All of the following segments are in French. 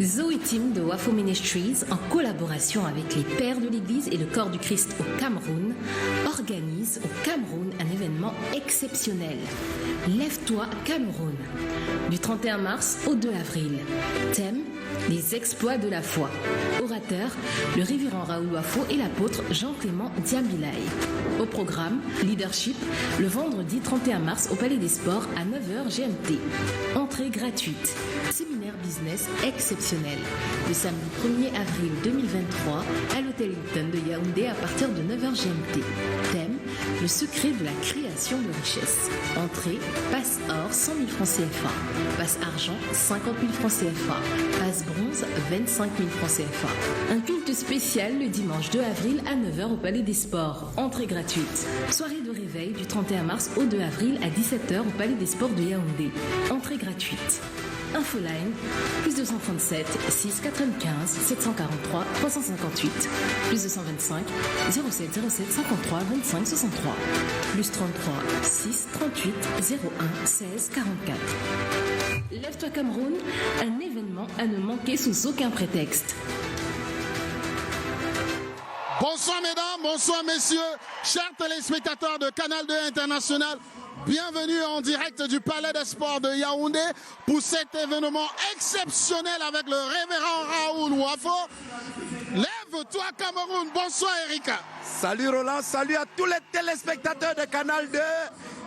Zoé Tim de Wafo Ministries, en collaboration avec les Pères de l'Église et le Corps du Christ au Cameroun, organise au Cameroun un événement exceptionnel. Lève-toi Cameroun. Du 31 mars au 2 avril. Thème: les exploits de la foi. Orateur: le révérend Raoul Wafo et l'apôtre Jean-Clément Diabilaye. Au programme, leadership, le vendredi 31 mars au Palais des Sports à 9h GMT. Entrée gratuite. Séminaire business exceptionnel. Le samedi 1er avril 2023 à l'hôtel Hilton de Yaoundé à partir de 9h GMT. Thème: le secret de la création de richesse. Entrée: passe or 100 000 francs CFA. Passe argent 50 000 francs CFA. Passe bronze 25 000 francs CFA. Un culte spécial le dimanche 2 avril à 9h au Palais des Sports. Entrée gratuite. Soirée de réveil du 31 mars au 2 avril à 17h au Palais des Sports de Yaoundé. Entrée gratuite. Infoline, plus 237 695 743 358, plus 225 07 07 53 25 63, plus 33 6 38 01 16 44. Lève-toi Cameroun, un événement à ne manquer sous aucun prétexte. Bonsoir mesdames, bonsoir messieurs, chers téléspectateurs de Canal 2 International. Bienvenue en direct du Palais des Sports de Yaoundé pour cet événement exceptionnel avec le révérend Raoul Wafo. Lève-toi Cameroun, bonsoir Erika. Salut Roland, salut à tous les téléspectateurs de Canal 2.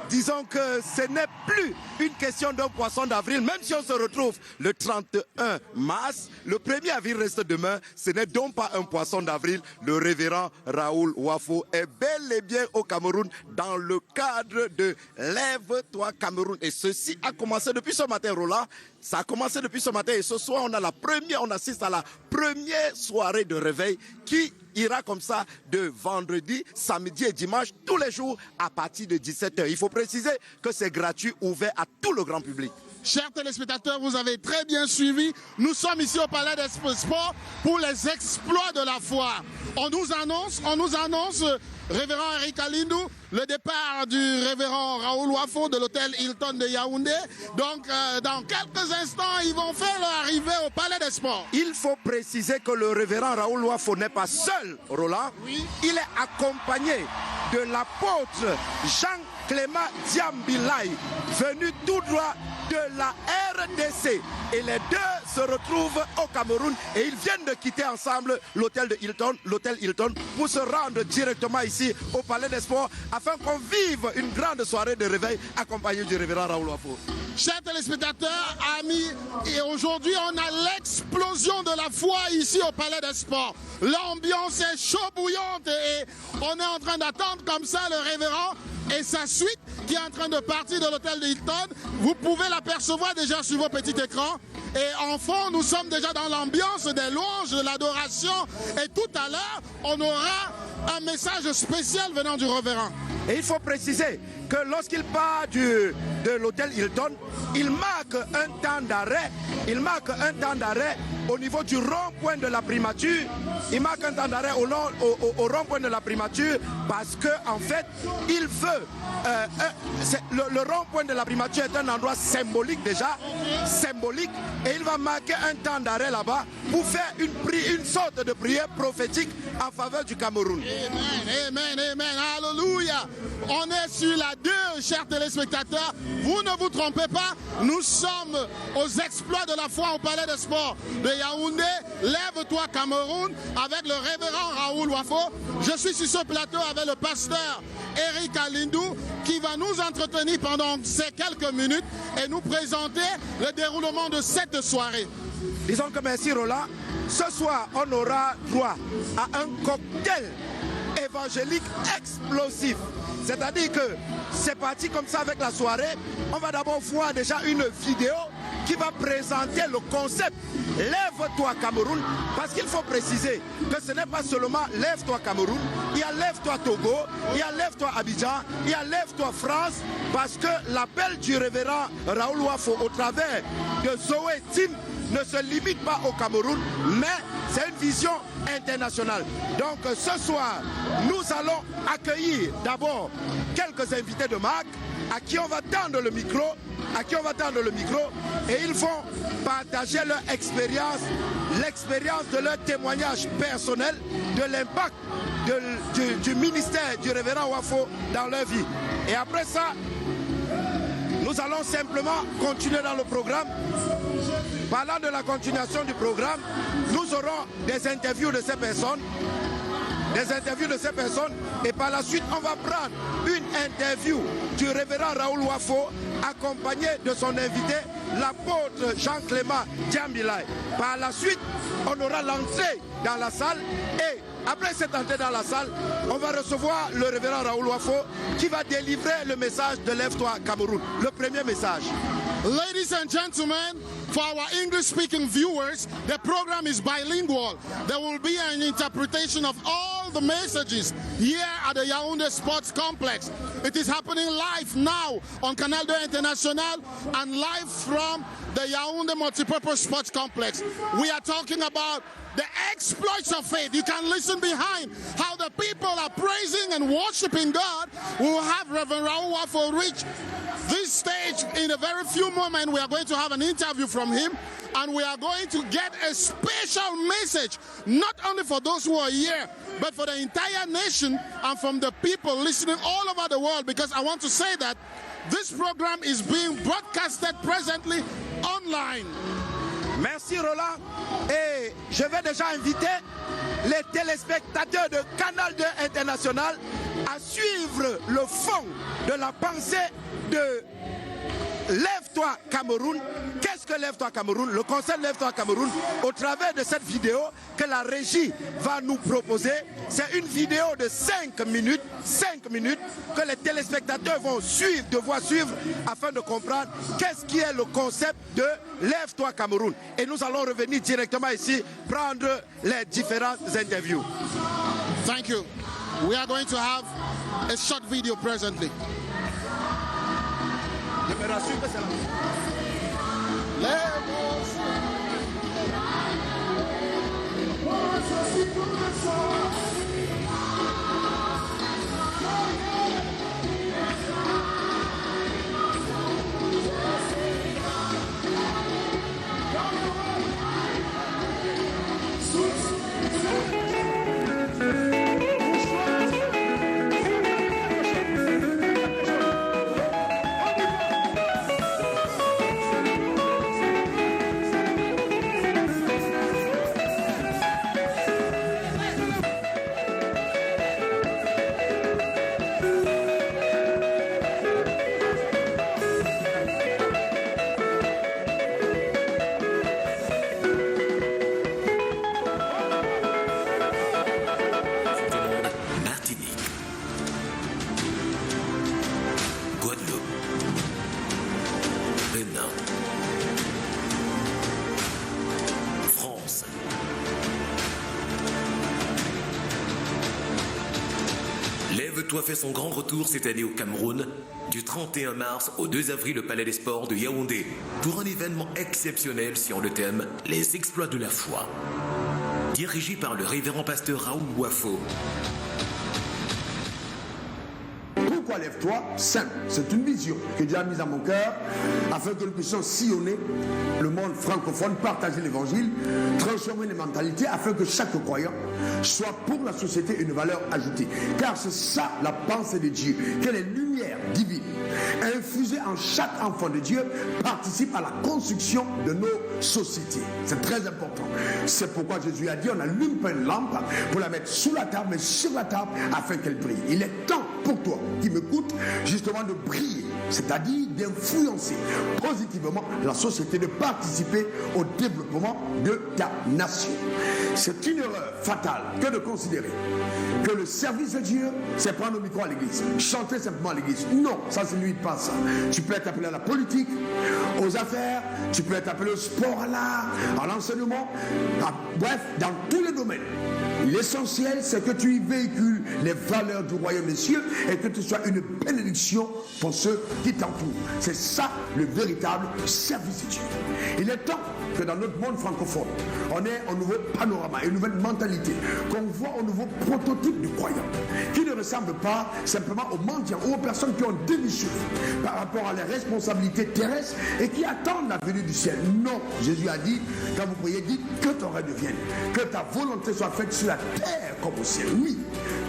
Disons que ce n'est plus une question d'un poisson d'avril, même si on se retrouve le 31 mars, le 1er avril reste demain, ce n'est donc pas un poisson d'avril. Le révérend Raoul Wafo est bel et bien au Cameroun dans le cadre de Lève-toi Cameroun. Et ceci a commencé depuis ce matin, Roland. Ça a commencé depuis ce matin et ce soir, on assiste à la première soirée de réveil qui ira comme ça de vendredi, samedi et dimanche, tous les jours à partir de 17h. Il faut préciser que c'est gratuit, ouvert à tout le grand public. Chers téléspectateurs, vous avez très bien suivi. Nous sommes ici au Palais des Sports pour les exploits de la foi. On nous annonce, révérend Eric Alindou, le départ du révérend Raoul Wafo de l'hôtel Hilton de Yaoundé. Donc, dans quelques instants, ils vont faire leur arrivée au Palais des Sports. Il faut préciser que le révérend Raoul Wafo n'est pas seul, Roland. Oui. Il est accompagné de l'apôtre Jean-Clément Diabilaye, venu tout droit de la RDC. Et les deux se retrouvent au Cameroun et ils viennent de quitter ensemble l'hôtel Hilton pour se rendre directement ici au Palais des Sports afin qu'on vive une grande soirée de réveil accompagnée du révérend Raoul Wafo. Chers téléspectateurs, amis, et aujourd'hui on a l'explosion de la foi ici au Palais des Sports. L'ambiance est chaud bouillante et on est en train d'attendre comme ça le révérend et sa suite qui est en train de partir de l'hôtel de Hilton. Vous pouvez l'apercevoir déjà sur vos petits écrans. Et en fond, nous sommes déjà dans l'ambiance des louanges, de l'adoration. Et tout à l'heure, on aura un message spécial venant du révérend. Et il faut préciser que lorsqu'il part de l'hôtel Hilton, il marque un temps d'arrêt. Il marque un temps d'arrêt au niveau du rond-point de la primature. Il marque un temps d'arrêt au rond-point de la primature parce qu'en fait, il veut... le rond-point de la primature est un endroit symbolique déjà, symbolique, et il va marquer un temps d'arrêt là-bas pour faire une sorte de prière prophétique en faveur du Cameroun. Amen, amen, amen, alléluia. On est sur la 2, chers téléspectateurs. Vous ne vous trompez pas, nous sommes aux exploits de la foi au Palais des Sports de Yaoundé. Lève-toi Cameroun avec le révérend Raoul Wafo. Je suis sur ce plateau avec le pasteur Eric Alindou qui va nous entretenir pendant ces quelques minutes et nous présenter le déroulement de cette soirée. Disons que merci Roland. Ce soir, on aura droit à un cocktail évangélique explosif. C'est-à-dire que c'est parti comme ça avec la soirée. On va d'abord voir déjà une vidéo qui va présenter le concept Lève-toi Cameroun, parce qu'il faut préciser que ce n'est pas seulement Lève-toi Cameroun, il y a Lève-toi Togo, il y a Lève-toi Abidjan, il y a Lève-toi France, parce que l'appel du révérend Raoul Wafo au travers de Zoé Tim ne se limite pas au Cameroun, mais c'est une vision internationale. Donc ce soir, nous allons accueillir d'abord quelques invités de marque à qui on va tendre le micro, et ils vont partager leur expérience, l'expérience de leur témoignage personnel, de l'impact du ministère du révérend Wafo dans leur vie. Et après ça, nous allons simplement continuer dans le programme. Parlant de la continuation du programme, nous aurons des interviews de ces personnes. Et par la suite, on va prendre une interview du révérend Raoul Wafo accompagné de son invité, l'apôtre Jean-Clément Djambilay. Par la suite, on aura l'entrée dans la salle et après cette entrée dans la salle, on va recevoir le révérend Raoul Wafo qui va délivrer le message de Lève-toi Cameroun, le premier message. Ladies and gentlemen, for our English-speaking viewers, the program is bilingual. There will be an interpretation of all the messages here at the Yaoundé Sports Complex. It is happening live now on Canal 2 International and live from the Yaoundé Multipurpose Sports Complex. We are talking about the exploits of faith. You can listen behind how the people are praising and worshiping God. We will have Reverend Raoul Wafo reach this stage in a very few moments. We are going to have an interview from him and we are going to get a special message, not only for those who are here, but for the entire nation and from the people listening all over the world, because I want to say that this program is being broadcasted presently online. Merci Roland. Et je vais déjà inviter les téléspectateurs de Canal 2 International à suivre le fond de la pensée de Lève-toi Cameroun. Qu'est-ce que Lève-toi Cameroun? Le concept Lève-toi Cameroun, au travers de cette vidéo que la régie va nous proposer. C'est une vidéo de 5 minutes que les téléspectateurs vont devoir suivre afin de comprendre qu'est-ce qui est le concept de Lève-toi Cameroun. Et nous allons revenir directement ici prendre les différentes interviews. Thank you. We are going to have a short video presently. Je me rassure que c'est Lève-toi fait son grand retour cette année au Cameroun, du 31 mars au 2 avril au Palais des Sports de Yaoundé, pour un événement exceptionnel sur le thème « Les exploits de la foi ». Dirigé par le révérend pasteur Raoul Wafo. Pourquoi lève-toi? Simple, c'est une vision que Dieu a mise à mon cœur afin que nous puissions sillonner le monde francophone, partager l'évangile, transformer les mentalités afin que chaque croyant soit pour la société une valeur ajoutée. Car c'est ça la pensée de Dieu, que les lumières divines infusées en chaque enfant de Dieu participent à la construction de nos sociétés. C'est très important. C'est pourquoi Jésus a dit, on n'allume pas une lampe pour la mettre sous la table, mais sur la table afin qu'elle brille. Il est temps pour toi qui m'écoutes justement de briller, c'est-à-dire d'influencer positivement la société, de participer au développement de ta nation. C'est une erreur fatale que de considérer que le service de Dieu, c'est prendre le micro à l'église, chanter simplement à l'église. Non, ça c'est lui pas ça. Tu peux être appelé à la politique, aux affaires, tu peux être appelé au sport, à l'art, à l'enseignement, bref, dans tous les domaines. L'essentiel, c'est que tu y véhicules les valeurs du royaume des cieux et que tu sois une bénédiction pour ceux qui t'entourent. C'est ça le véritable service de Dieu. Il est temps que dans notre monde francophone, on ait un nouveau panorama, une nouvelle mentalité, qu'on voit un nouveau prototype du croyant, qui ne ressemble pas simplement aux mendiants ou aux personnes qui ont démissionné par rapport à leurs responsabilités terrestres et qui attendent la venue du ciel. Non, Jésus a dit, quand vous priez, dites que ton règne vienne, que ta volonté soit faite sur la terre comme au ciel. Oui,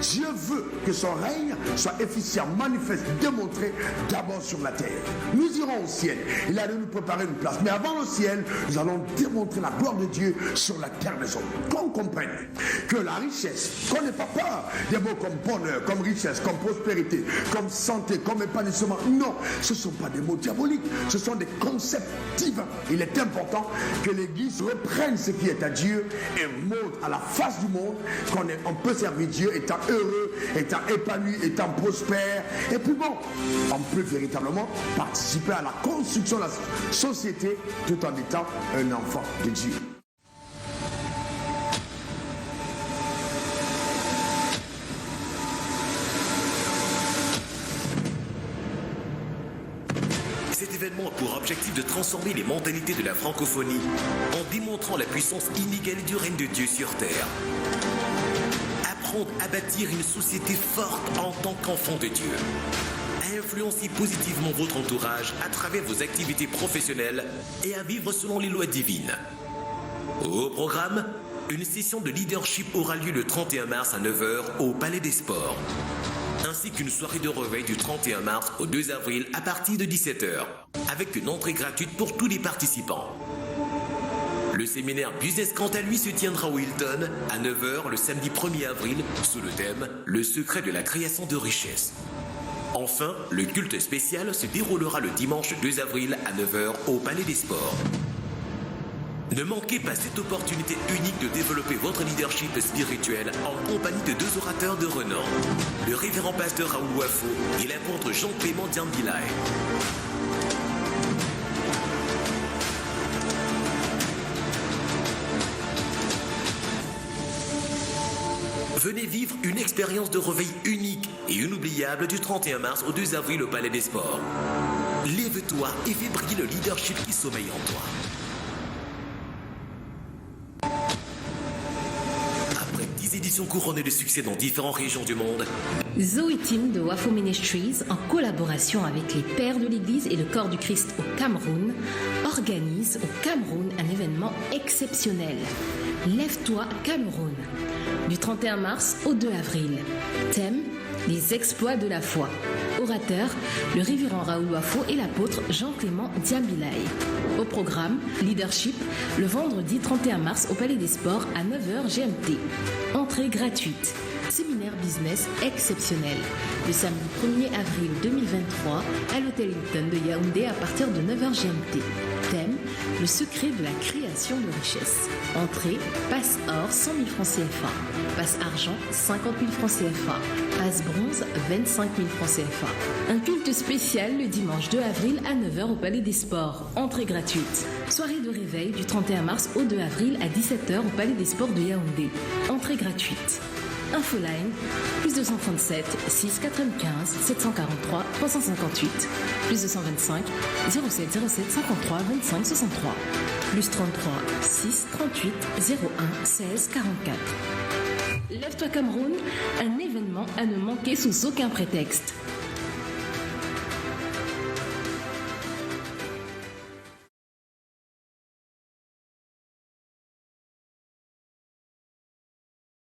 Dieu veut que son règne soit efficient, manifeste, démontré d'abord sur la terre. Nous irons au ciel, il a de nous préparer une place, mais avant le ciel, nous allons démontrer la gloire de Dieu sur la terre des hommes. Qu'on comprenne que la richesse, qu'on n'ait pas peur des mots comme bonheur, comme richesse, comme prospérité, comme santé, comme épanouissement. Non, ce ne sont pas des mots diaboliques, ce sont des concepts divins. Il est important que l'Église reprenne ce qui est à Dieu et montre à la face du monde qu'on peut servir Dieu étant heureux, étant épanoui, étant prospère. Et puis bon, on peut véritablement participer à la construction de la société tout en étant un enfant de Dieu. Cet événement a pour objectif de transformer les mentalités de la francophonie en démontrant la puissance inégalée du règne de Dieu sur terre. Apprendre à bâtir une société forte en tant qu'enfant de Dieu. À influencer positivement votre entourage à travers vos activités professionnelles et à vivre selon les lois divines. Au programme, une session de leadership aura lieu le 31 mars à 9h au Palais des Sports, ainsi qu'une soirée de réveil du 31 mars au 2 avril à partir de 17h, avec une entrée gratuite pour tous les participants. Le séminaire Business quant à lui se tiendra au Hilton à 9h le samedi 1er avril sous le thème « Le secret de la création de richesse ». Enfin, le culte spécial se déroulera le dimanche 2 avril à 9h au Palais des Sports. Ne manquez pas cette opportunité unique de développer votre leadership spirituel en compagnie de deux orateurs de renom, le révérend pasteur Raoul Wafo et l'apôtre Jean-Clément Diambilaye. Venez vivre une expérience de réveil unique et inoubliable du 31 mars au 2 avril au Palais des Sports. Lève-toi et fais briller le leadership qui sommeille en toi. Après 10 éditions couronnées de succès dans différentes régions du monde, Zoe Team de Wafo Ministries, en collaboration avec les Pères de l'Église et le Corps du Christ au Cameroun, organise au Cameroun un événement exceptionnel. Lève-toi Cameroun. Du 31 mars au 2 avril. Thème, les exploits de la foi. Orateur, le révérend Raoul Wafo et l'apôtre Jean-Clément Diambilaye. Au programme, leadership, le vendredi 31 mars au Palais des Sports à 9h GMT. Entrée gratuite. Séminaire business exceptionnel. Le samedi 1er avril 2023 à l'hôtel Hilton de Yaoundé à partir de 9h GMT. Thème, le secret de la création de richesse. Entrée, passe or 100 000 francs CFA. Passe argent 50 000 francs CFA. Passe bronze 25 000 francs CFA. Un culte spécial le dimanche 2 avril à 9h au Palais des Sports. Entrée gratuite. Soirée de réveil du 31 mars au 2 avril à 17h au Palais des Sports de Yaoundé. Entrée gratuite. Infoline, plus 237 695 743 358, plus 225 07 07 53 25 63, plus 33 6 38 01 16 44. Lève-toi Cameroun, un événement à ne manquer sous aucun prétexte.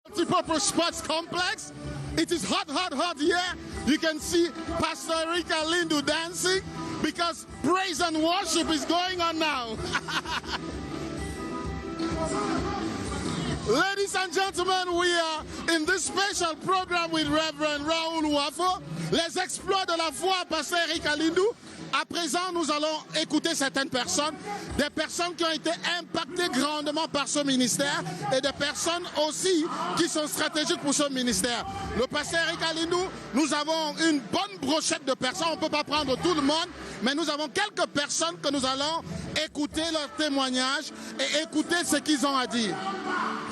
Multipurpose Sports Complex. It is hot, hot, hot here. You can see Pastor Rika Lindu dancing because praise and worship is going on now. Ladies and gentlemen, we are in this special program with Reverend Raoul Wafo, les exploits de la foi, Pasteur Rika Lindu. À présent, nous allons écouter certaines personnes, des personnes qui ont été impactées grandement par ce ministère et des personnes aussi qui sont stratégiques pour ce ministère. Le pasteur Eric Alindou, nous avons une bonne brochette de personnes, on ne peut pas prendre tout le monde, mais nous avons quelques personnes que nous allons écouter leurs témoignages et écouter ce qu'ils ont à dire.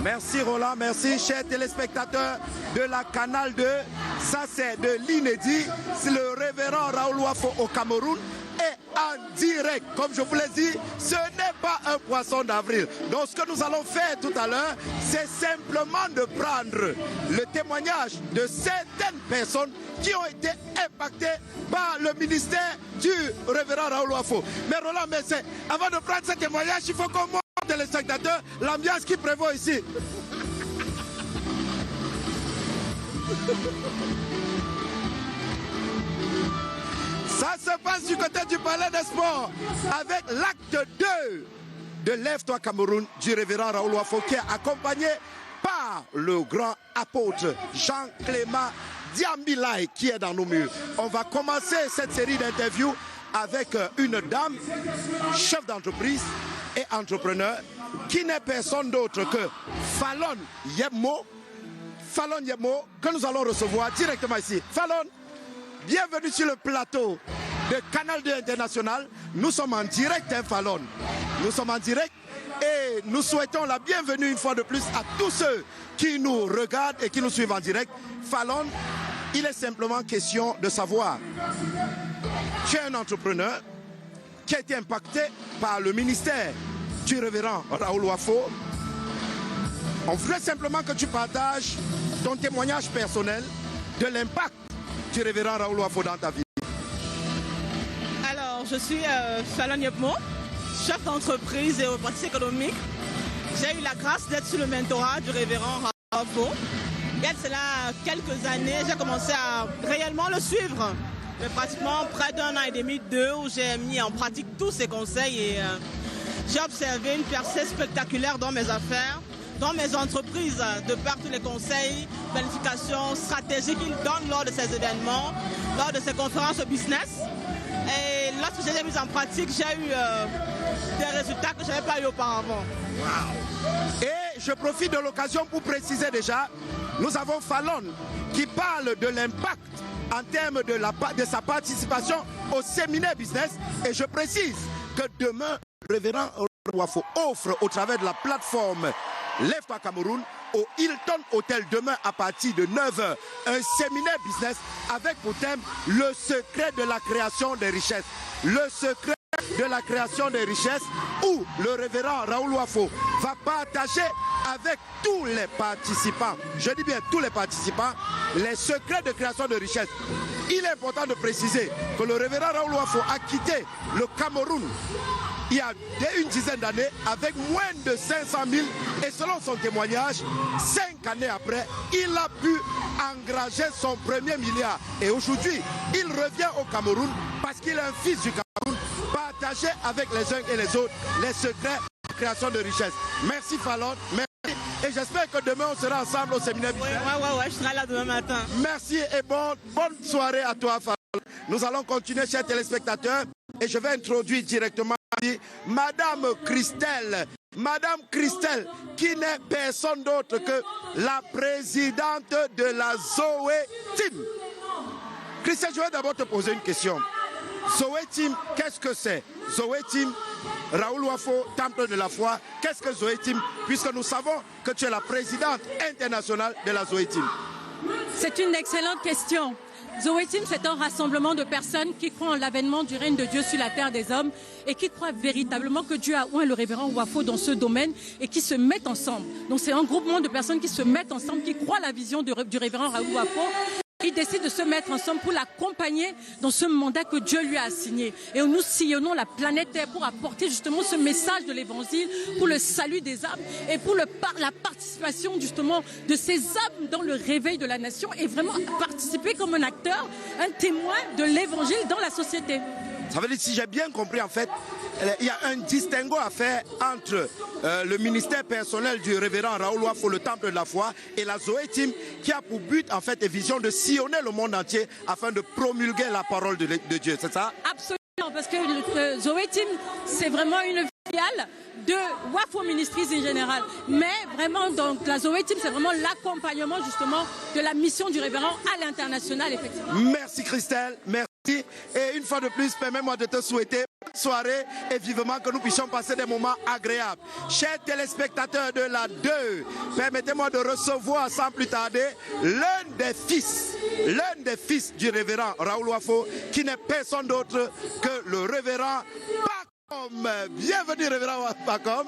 Merci Roland, merci chers téléspectateurs de la Canal 2. Ça c'est de l'inédit. C'est le révérend Raoul Wafo au Cameroun. Et en direct, comme je vous l'ai dit, ce n'est pas un poisson d'avril. Donc ce que nous allons faire tout à l'heure, c'est simplement de prendre le témoignage de certaines personnes qui ont été impactées par le ministère du révérend Raoul Wafo. Mais Roland, avant de prendre ce témoignage, il faut qu'on montre les spectateurs l'ambiance qui prévaut ici. Ça se passe du côté du Palais des Sports avec l'acte 2 de Lève-toi Cameroun du révérend Raoul Wafo qui est accompagné par le grand apôtre Jean-Clément Diambilay qui est dans nos murs. On va commencer cette série d'interviews avec une dame, chef d'entreprise et entrepreneur, qui n'est personne d'autre que Fallon Yebmo. Fallon Yebmo, que nous allons recevoir directement ici. Fallon, bienvenue sur le plateau de Canal 2 International. Nous sommes en direct, hein, Fallon. Nous sommes en direct et nous souhaitons la bienvenue une fois de plus à tous ceux qui nous regardent et qui nous suivent en direct. Fallon, il est simplement question de savoir, tu es un entrepreneur qui a été impacté par le ministère du révérend Raoul Wafo. On voudrait simplement que tu partages ton témoignage personnel de l'impact du révérend Raoul Wafo dans ta vie. Alors, je suis Fallon Yebmo, chef d'entreprise et opératrice économique. J'ai eu la grâce d'être sous le mentorat du révérend Raoul Wafo. Il y a de cela quelques années, j'ai commencé à réellement le suivre. Mais pratiquement près d'un an et demi, 2, où j'ai mis en pratique tous ses conseils et j'ai observé une percée spectaculaire dans mes affaires, dans mes entreprises, de par tous les conseils, planification, stratégie qu'il donne lors de ces événements, lors de ces conférences business. Et lorsque j'ai mis en pratique, j'ai eu des résultats que je n'avais pas eu auparavant. Wow. Et je profite de l'occasion pour préciser déjà, nous avons Fallon qui parle de l'impact en termes de sa participation au séminaire business. Et je précise que demain, le révérend Wafo offre au travers de la plateforme Lève-toi Cameroun au Hilton Hotel demain à partir de 9h un séminaire business avec pour thème le secret de la création des richesses. Le secret de la création des richesses où le révérend Raoul Wafo va partager avec tous les participants, je dis bien tous les participants, les secrets de création de richesses. Il est important de préciser que le révérend Raoul Wafo a quitté le Cameroun il y a une dizaine d'années avec moins de 500 000 et selon son témoignage, 5 années après, il a pu engranger son premier milliard. Et aujourd'hui, il revient au Cameroun parce qu'il est un fils du Cameroun, partager avec les uns et les autres les secrets de création de richesse. Merci Fallon, merci. Et j'espère que demain on sera ensemble au séminaire. Ouais, je serai là demain matin. Merci et bonne soirée à toi Fallon. Nous allons continuer, chers téléspectateurs, et je vais introduire directement Madame Christelle. Madame Christelle, qui n'est personne d'autre que la présidente de la Zoé Team. Christelle, je vais d'abord te poser une question. Zoé Team, qu'est-ce que c'est? Zoé Team, Raoul Wafo, Temple de la foi, qu'est-ce que Zoé Team? Puisque nous savons que tu es la présidente internationale de la Zoé Team. C'est une excellente question. Zoé Team, c'est un rassemblement de personnes qui croient en l'avènement du règne de Dieu sur la terre des hommes et qui croient véritablement que Dieu a oint le révérend Wafo dans ce domaine et qui se mettent ensemble. Donc c'est un groupement de personnes qui se mettent ensemble, qui croient la vision du révérend Raoul Wafo. Il décide de se mettre ensemble pour l'accompagner dans ce mandat que Dieu lui a assigné. Et nous sillonnons la planète Terre pour apporter justement ce message de l'évangile pour le salut des âmes et pour la participation justement de ces âmes dans le réveil de la nation et vraiment participer comme un acteur, un témoin de l'évangile dans la société. Ça veut dire, si j'ai bien compris, en fait, il y a un distinguo à faire entre le ministère personnel du révérend Raoul Wafo, le Temple de la foi, et la Zoé Team, qui a pour but, en fait, et vision de sillonner le monde entier afin de promulguer la parole de Dieu, c'est ça? Absolument, parce que le Zoé Team, c'est vraiment une filiale de Wafo Ministries en général. Mais vraiment, donc, la Zoé Team, c'est vraiment l'accompagnement, justement, de la mission du révérend à l'international, effectivement. Merci Christelle, merci. Et une fois de plus, permets-moi de te souhaiter bonne soirée et vivement que nous puissions passer des moments agréables. Chers téléspectateurs de la 2, permettez-moi de recevoir sans plus tarder l'un des fils du révérend Raoul Wafo, qui n'est personne d'autre que le révérend Pacom. Bienvenue révérend Pacom.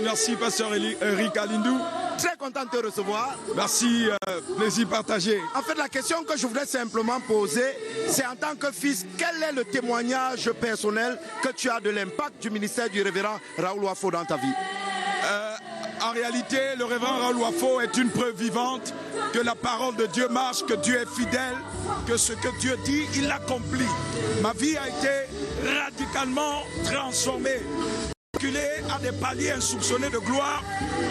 Merci pasteur Eric Alindou. Très content de te recevoir. Merci, plaisir partagé. En fait, la question que je voudrais simplement poser, c'est en tant que fils, quel est le témoignage personnel que tu as de l'impact du ministère du révérend Raoul Wafo dans ta vie? En réalité, le révérend Raoul Wafo est une preuve vivante que la parole de Dieu marche, que Dieu est fidèle, que ce que Dieu dit, il l'accomplit. Ma vie a été radicalement transformée, à des paliers insoupçonnés de gloire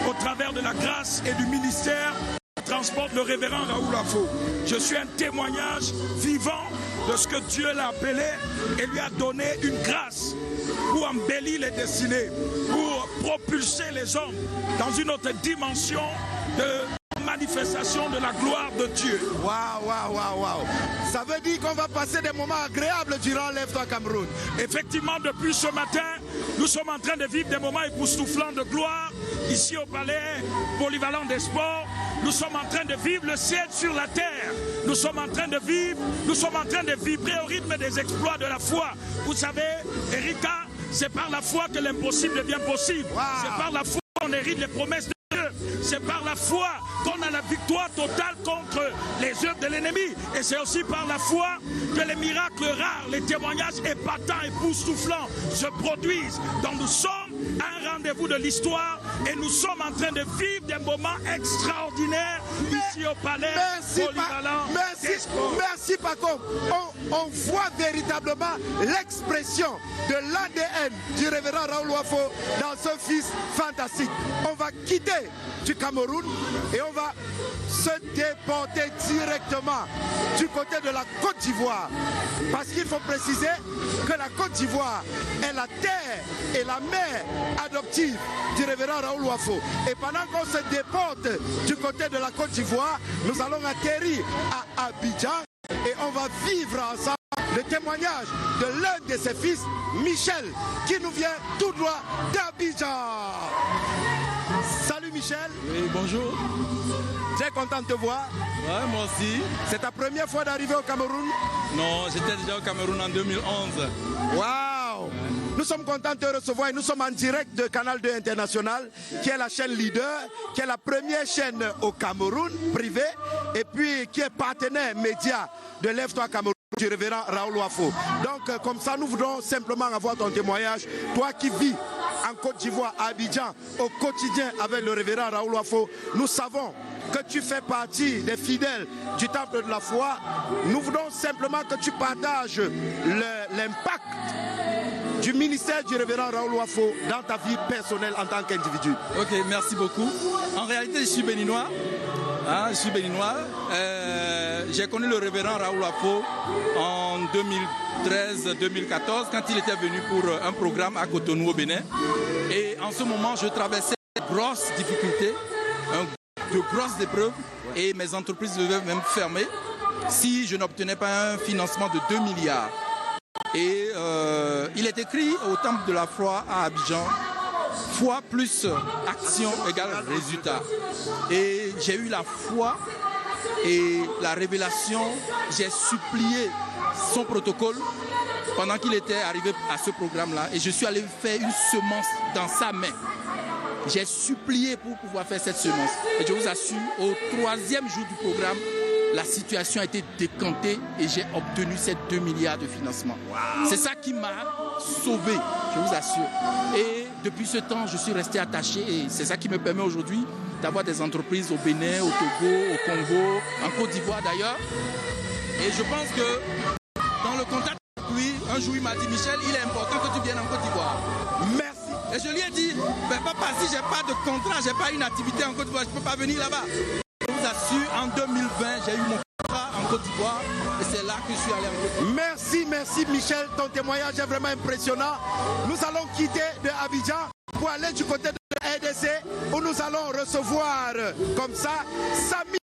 au travers de la grâce et du ministère que transporte le révérend Raoul Wafo. Je suis un témoignage vivant de ce que Dieu l'a appelé et lui a donné une grâce pour embellir les destinées, pour propulser les hommes dans une autre dimension de manifestation de la gloire de Dieu. Waouh. Ça veut dire qu'on va passer des moments agréables durant Lève-toi Cameroun. Effectivement, depuis ce matin, nous sommes en train de vivre des moments époustouflants de gloire ici au palais polyvalent des sports. Nous sommes en train de vivre le ciel sur la terre. Nous sommes en train de vibrer au rythme des exploits de la foi. Vous savez, Erika, c'est par la foi que l'impossible devient possible. C'est par la foi qu'on hérite les promesses de Dieu. C'est par la foi qu'on a la victoire totale contre les œuvres de l'ennemi. Et c'est aussi par la foi que les miracles rares, les témoignages épatants, époustouflants se produisent. Donc nous sommes à un rendez-vous de l'histoire et nous sommes en train de vivre des moments extraordinaires ici au palais polyvalent. Merci Pacom. On voit véritablement l'expression de l'ADN du révérend Raoul Wafo dans ce fils fantastique. On va quitter du Cameroun et on va se déporter directement du côté de la Côte d'Ivoire. Parce qu'il faut préciser que la Côte d'Ivoire est la terre et la mère adoptive du révérend Raoul Wafo. Et pendant qu'on se déporte du côté de la Côte d'Ivoire, nous allons atterrir à Abidjan et on va vivre ensemble le témoignage de l'un de ses fils, Michel, qui nous vient tout droit d'Abidjan. Salut Michel. Oui, bonjour. Très content de te voir. Ouais, moi aussi. C'est ta première fois d'arriver au Cameroun? Non, j'étais déjà au Cameroun en 2011. Waouh! Nous sommes contents de te recevoir et nous sommes en direct de Canal 2 International, qui est la chaîne leader, qui est la première chaîne au Cameroun, privée, et puis qui est partenaire média de Lève-toi Cameroun du révérend Raoul Wafo. Donc, comme ça, nous voudrons simplement avoir ton témoignage. Toi qui vis en Côte d'Ivoire, à Abidjan, au quotidien avec le révérend Raoul Wafo, nous savons que tu fais partie des fidèles du temple de la foi. Nous voulons simplement que tu partages l'impact du ministère du révérend Raoul Wafo dans ta vie personnelle en tant qu'individu. Ok, merci beaucoup. En réalité, je suis béninois. J'ai connu le révérend Raoul Wafo en 2013-2014 quand il était venu pour un programme à Cotonou au Bénin. Et en ce moment, je traversais de grosses difficultés, de grosses épreuves, et mes entreprises devaient même fermer si je n'obtenais pas un financement de 2 milliards. Et il est écrit au temple de la foi à Abidjan, foi plus action égale résultat. Et j'ai eu la foi et la révélation, j'ai supplié son protocole pendant qu'il était arrivé à ce programme-là, et je suis allé faire une semence dans sa main. J'ai supplié pour pouvoir faire cette semence. Et je vous assure, au 3e jour du programme, la situation a été décantée et j'ai obtenu ces 2 milliards de financement. Wow. C'est ça qui m'a sauvé, je vous assure. Et depuis ce temps, je suis resté attaché et c'est ça qui me permet aujourd'hui d'avoir des entreprises au Bénin, au Togo, au Congo, en Côte d'Ivoire d'ailleurs. Et je pense que dans le contact avec lui, un jour il m'a dit, Michel, il est important que tu viennes en Côte d'Ivoire. Merci. Et je lui ai dit, papa, si j'ai pas de contrat, j'ai pas une activité en Côte d'Ivoire, je peux pas venir là-bas. Je vous assure, en 2020, j'ai eu mon contrat en Côte d'Ivoire et c'est là que je suis allé en Côte d'Ivoire. Merci Michel, ton témoignage est vraiment impressionnant. Nous allons quitter de Abidjan pour aller du côté de RDC où nous allons recevoir comme ça Samy.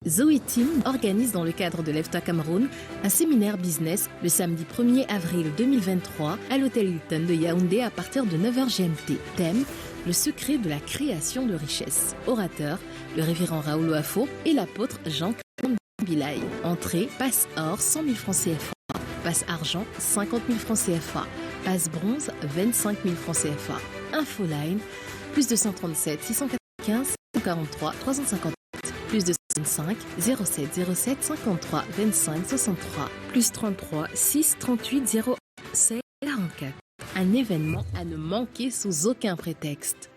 Zoé Team organise dans le cadre de Lève-toi Cameroun un séminaire business le samedi 1er avril 2023 à l'hôtel Hilton de Yaoundé à partir de 9h GMT. Thème: le secret de la création de richesse. Orateur: le révérend Raoul Wafo et l'apôtre Jean-Claude Bilaï. Entrée: passe or 100 000 francs CFA, passe argent 50 000 francs CFA, passe bronze 25 000 francs CFA. Infoline plus 237 695 43 358 plus 205 07 07 53 25 63 plus 33 6 38 0 16 44. Un événement à ne manquer sous aucun prétexte.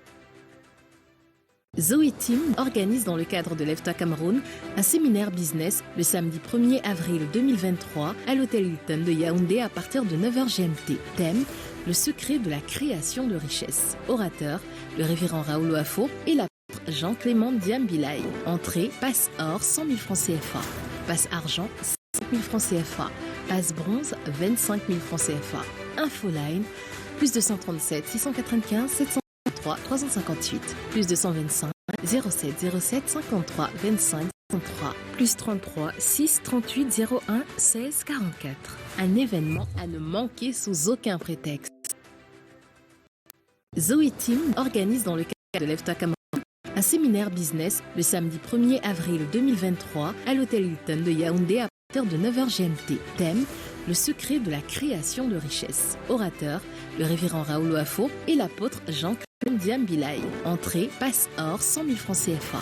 Zoé Team organise dans le cadre de Lève-toi Cameroun un séminaire business le samedi 1er avril 2023 à l'hôtel Hilton de Yaoundé à partir de 9h GMT. Thème: le secret de la création de richesse. Orateur: le révérend Raoul Wafo et l'apôtre Jean-Clément Diambilaï. Entrée: passe or 100 000 francs CFA, passe argent 5 000 francs CFA, passe bronze 25 000 francs CFA. Infoline plus 237 695 703 358 plus 225 07 07 53 25 63 plus 33 6 38 01 16 44. Un événement à ne manquer sous aucun prétexte. Zoé Team organise dans le cadre de Lève-toi Cameroun un séminaire business le samedi 1er avril 2023 à l'hôtel Hilton de Yaoundé à partir de 9h GMT. Thème: le secret de la création de richesse. Orateur: le révérend Raoul Wafo et l'apôtre Jean-Claude Diambilaï. Entrée: passe or 100 000 francs CFA,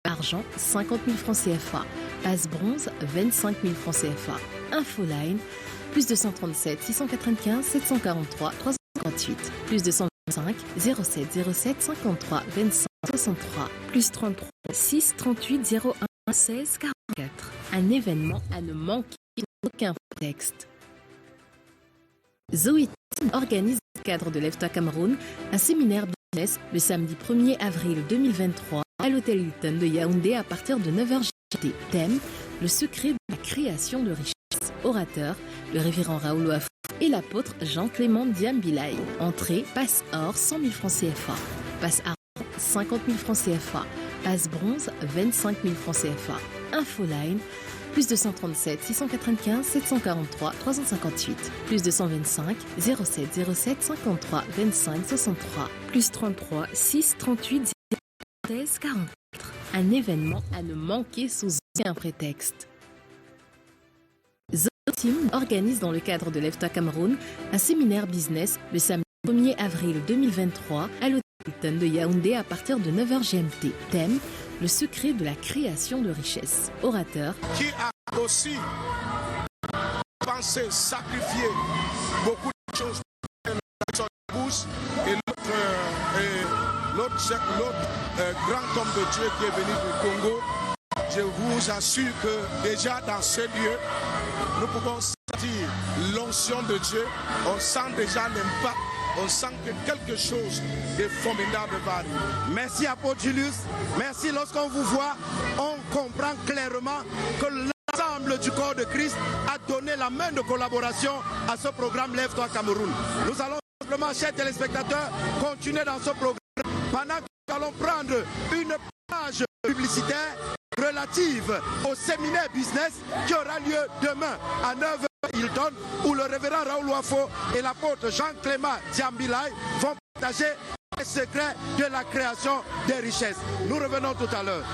passe argent 50 000 francs CFA, passe bronze 25 000 francs CFA. Infoline plus 237 695 743 358 plus 225 07 07 53 25 63 plus 33 6 38 01 16 44. Un événement à ne manquer sous aucun prétexte. Zoé Team organise dans le cadre de Lève-toi Cameroun un séminaire business le samedi 1er avril 2023 à l'hôtel Hilton de Yaoundé à partir de 9h GMT. Thème: le secret de la création de richesse. Orateur: le révérend Raoul Wafo et l'apôtre Jean-Clément Diambilaï. Entrée: passe or 100 000 francs CFA, passe argent 50 000 francs CFA, passe bronze 25 000 francs CFA. Infoline plus 237 695 743 358 plus 225 07 07 53 25 63 plus 33 6 38 16 44. Un événement à ne manquer sous aucun prétexte. Zoé Team organise dans le cadre de Lève-toi Cameroun un séminaire business le samedi 1er avril 2023 à l'hôtel Hilton de Yaoundé à partir de 9h GMT. Thème: le secret de la création de richesse. Orateur: qui a aussi pensé sacrifier beaucoup de choses pour la bouche, et l'autre grand homme de Dieu qui est venu du Congo. Je vous assure que déjà dans ce lieu, nous pouvons sentir l'onction de Dieu, on sent déjà l'impact, on sent que quelque chose de formidable va arriver. Merci apôtre Julius. Merci. Lorsqu'on vous voit, on comprend clairement que l'ensemble du corps de Christ a donné la main de collaboration à ce programme Lève-toi Cameroun. Nous allons simplement, chers téléspectateurs, continuer dans ce programme pendant que nous allons prendre une page publicitaire relative au séminaire business qui aura lieu demain à 9h Hilton, où le révérend Raoul Wafo et l'apôtre Jean-Clément Diambilaï vont partager les secrets de la création des richesses. Nous revenons tout à l'heure.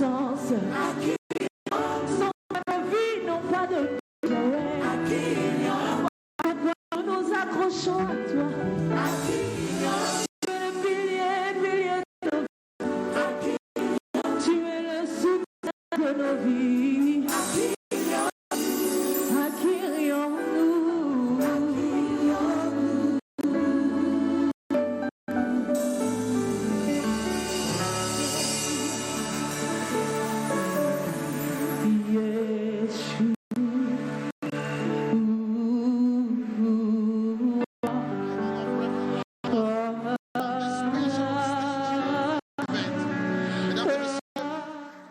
sens. Sans nos vies n'ont pas de pourquoi nous accrochons à toi. Tu es le pilier de nos vies. Tu es le soutien de nos vies. À qui rions-nous?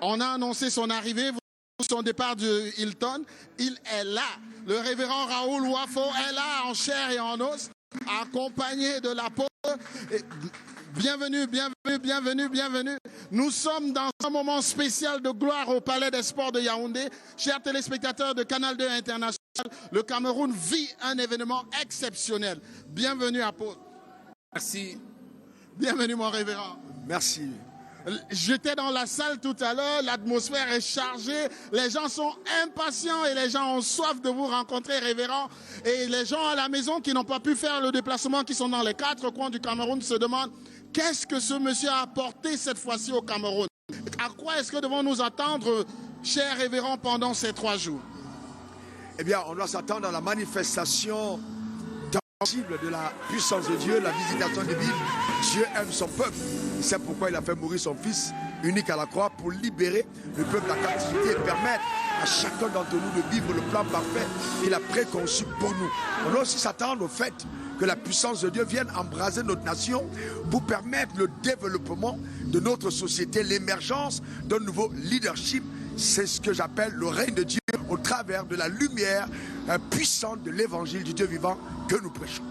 On a annoncé son arrivée, son départ de Hilton. Il est là. Le révérend Raoul Wafo est là en chair et en os, accompagné de l'apôtre. Bienvenue, bienvenue, bienvenue, bienvenue. Nous sommes dans un moment spécial de gloire au Palais des Sports de Yaoundé. Chers téléspectateurs de Canal 2 International, le Cameroun vit un événement exceptionnel. Bienvenue, apôtre. Merci. Bienvenue, mon révérend. Merci. J'étais dans la salle tout à l'heure, l'atmosphère est chargée, les gens sont impatients et les gens ont soif de vous rencontrer, révérend. Et les gens à la maison qui n'ont pas pu faire le déplacement, qui sont dans les 4 coins du Cameroun, se demandent qu'est-ce que ce monsieur a apporté cette fois-ci au Cameroun? À quoi est-ce que devons nous attendre, cher révérend, pendant ces 3 jours? Eh bien, on doit s'attendre à la manifestation tangible de la puissance de Dieu, la visitation divine. Dieu aime son peuple. C'est pourquoi il a fait mourir son fils unique à la croix pour libérer le peuple de la captivité et permettre à chacun d'entre nous de vivre le plan parfait qu'il a préconçu pour nous. On doit aussi s'attendre au fait que la puissance de Dieu vienne embraser notre nation pour permettre le développement de notre société, l'émergence d'un nouveau leadership. C'est ce que j'appelle le règne de Dieu au travers de la lumière puissante de l'évangile du Dieu vivant que nous prêchons.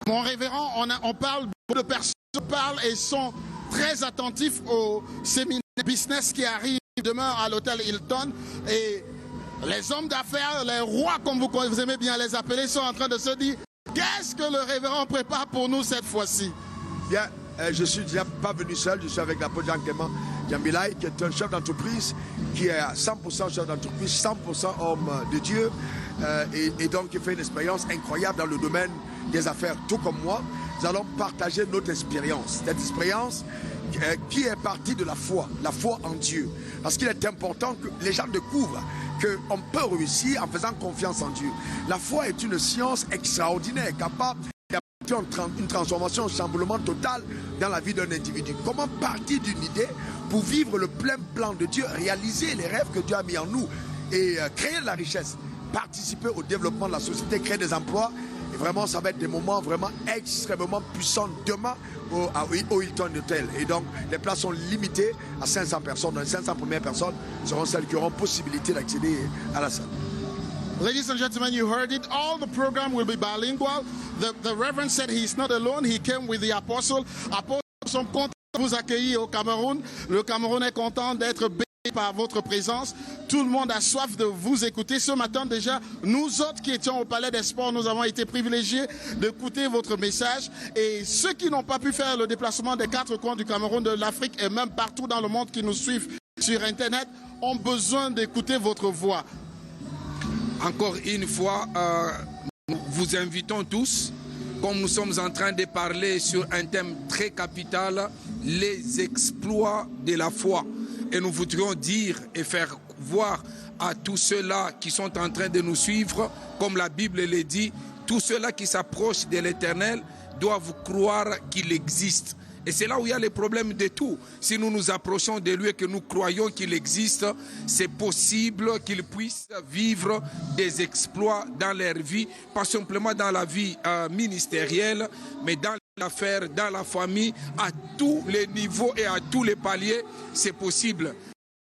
Mon révérend, on parle, beaucoup de personnes parlent et sont très attentifs au séminaire business qui arrive demain à l'hôtel Hilton. Et les hommes d'affaires, les rois, comme vous aimez bien les appeler, sont en train de se dire qu'est-ce que le révérend prépare pour nous cette fois-ci? Bien, je suis déjà pas venu seul, je suis avec l'apôtre Jean-Clément Djambilay, qui est un chef d'entreprise, qui est à 100% chef d'entreprise, 100% homme de Dieu, et donc qui fait une expérience incroyable dans le domaine des affaires, tout comme moi. Nous allons partager notre expérience, cette expérience qui est partie de la foi en Dieu. Parce qu'il est important que les gens découvrent qu'on peut réussir en faisant confiance en Dieu. La foi est une science extraordinaire, capable une transformation, un chamboulement total dans la vie d'un individu. Comment partir d'une idée pour vivre le plein plan de Dieu, réaliser les rêves que Dieu a mis en nous et créer de la richesse, participer au développement de la société, créer des emplois. Et vraiment, ça va être des moments vraiment extrêmement puissants demain au Hilton Hotel. Et donc, les places sont limitées à 500 personnes. Les 500 premières personnes seront celles qui auront possibilité d'accéder à la salle. Ladies and gentlemen, you heard it. All the program will be bilingual. The Reverend said he's not alone. He came with the apostle. Apôtres sont contents de vous accueillir au Cameroun. Le Cameroun est content d'être béni par votre présence. Tout le monde a soif de vous écouter. Ce matin déjà, nous autres qui étions au Palais des Sports, nous avons été privilégiés d'écouter votre message. Et ceux qui n'ont pas pu faire le déplacement des 4 coins du Cameroun, de l'Afrique et même partout dans le monde qui nous suivent sur Internet, ont besoin d'écouter votre voix. Encore une fois, nous vous invitons tous, comme nous sommes en train de parler sur un thème très capital, les exploits de la foi. Et nous voudrions dire et faire voir à tous ceux-là qui sont en train de nous suivre, comme la Bible le dit, tous ceux-là qui s'approchent de l'Éternel doivent croire qu'il existe. Et c'est là où il y a les problèmes de tout. Si nous nous approchons de lui et que nous croyons qu'il existe, c'est possible qu'ils puissent vivre des exploits dans leur vie, pas simplement dans la vie ministérielle, mais dans l'affaire, dans la famille, à tous les niveaux et à tous les paliers, c'est possible.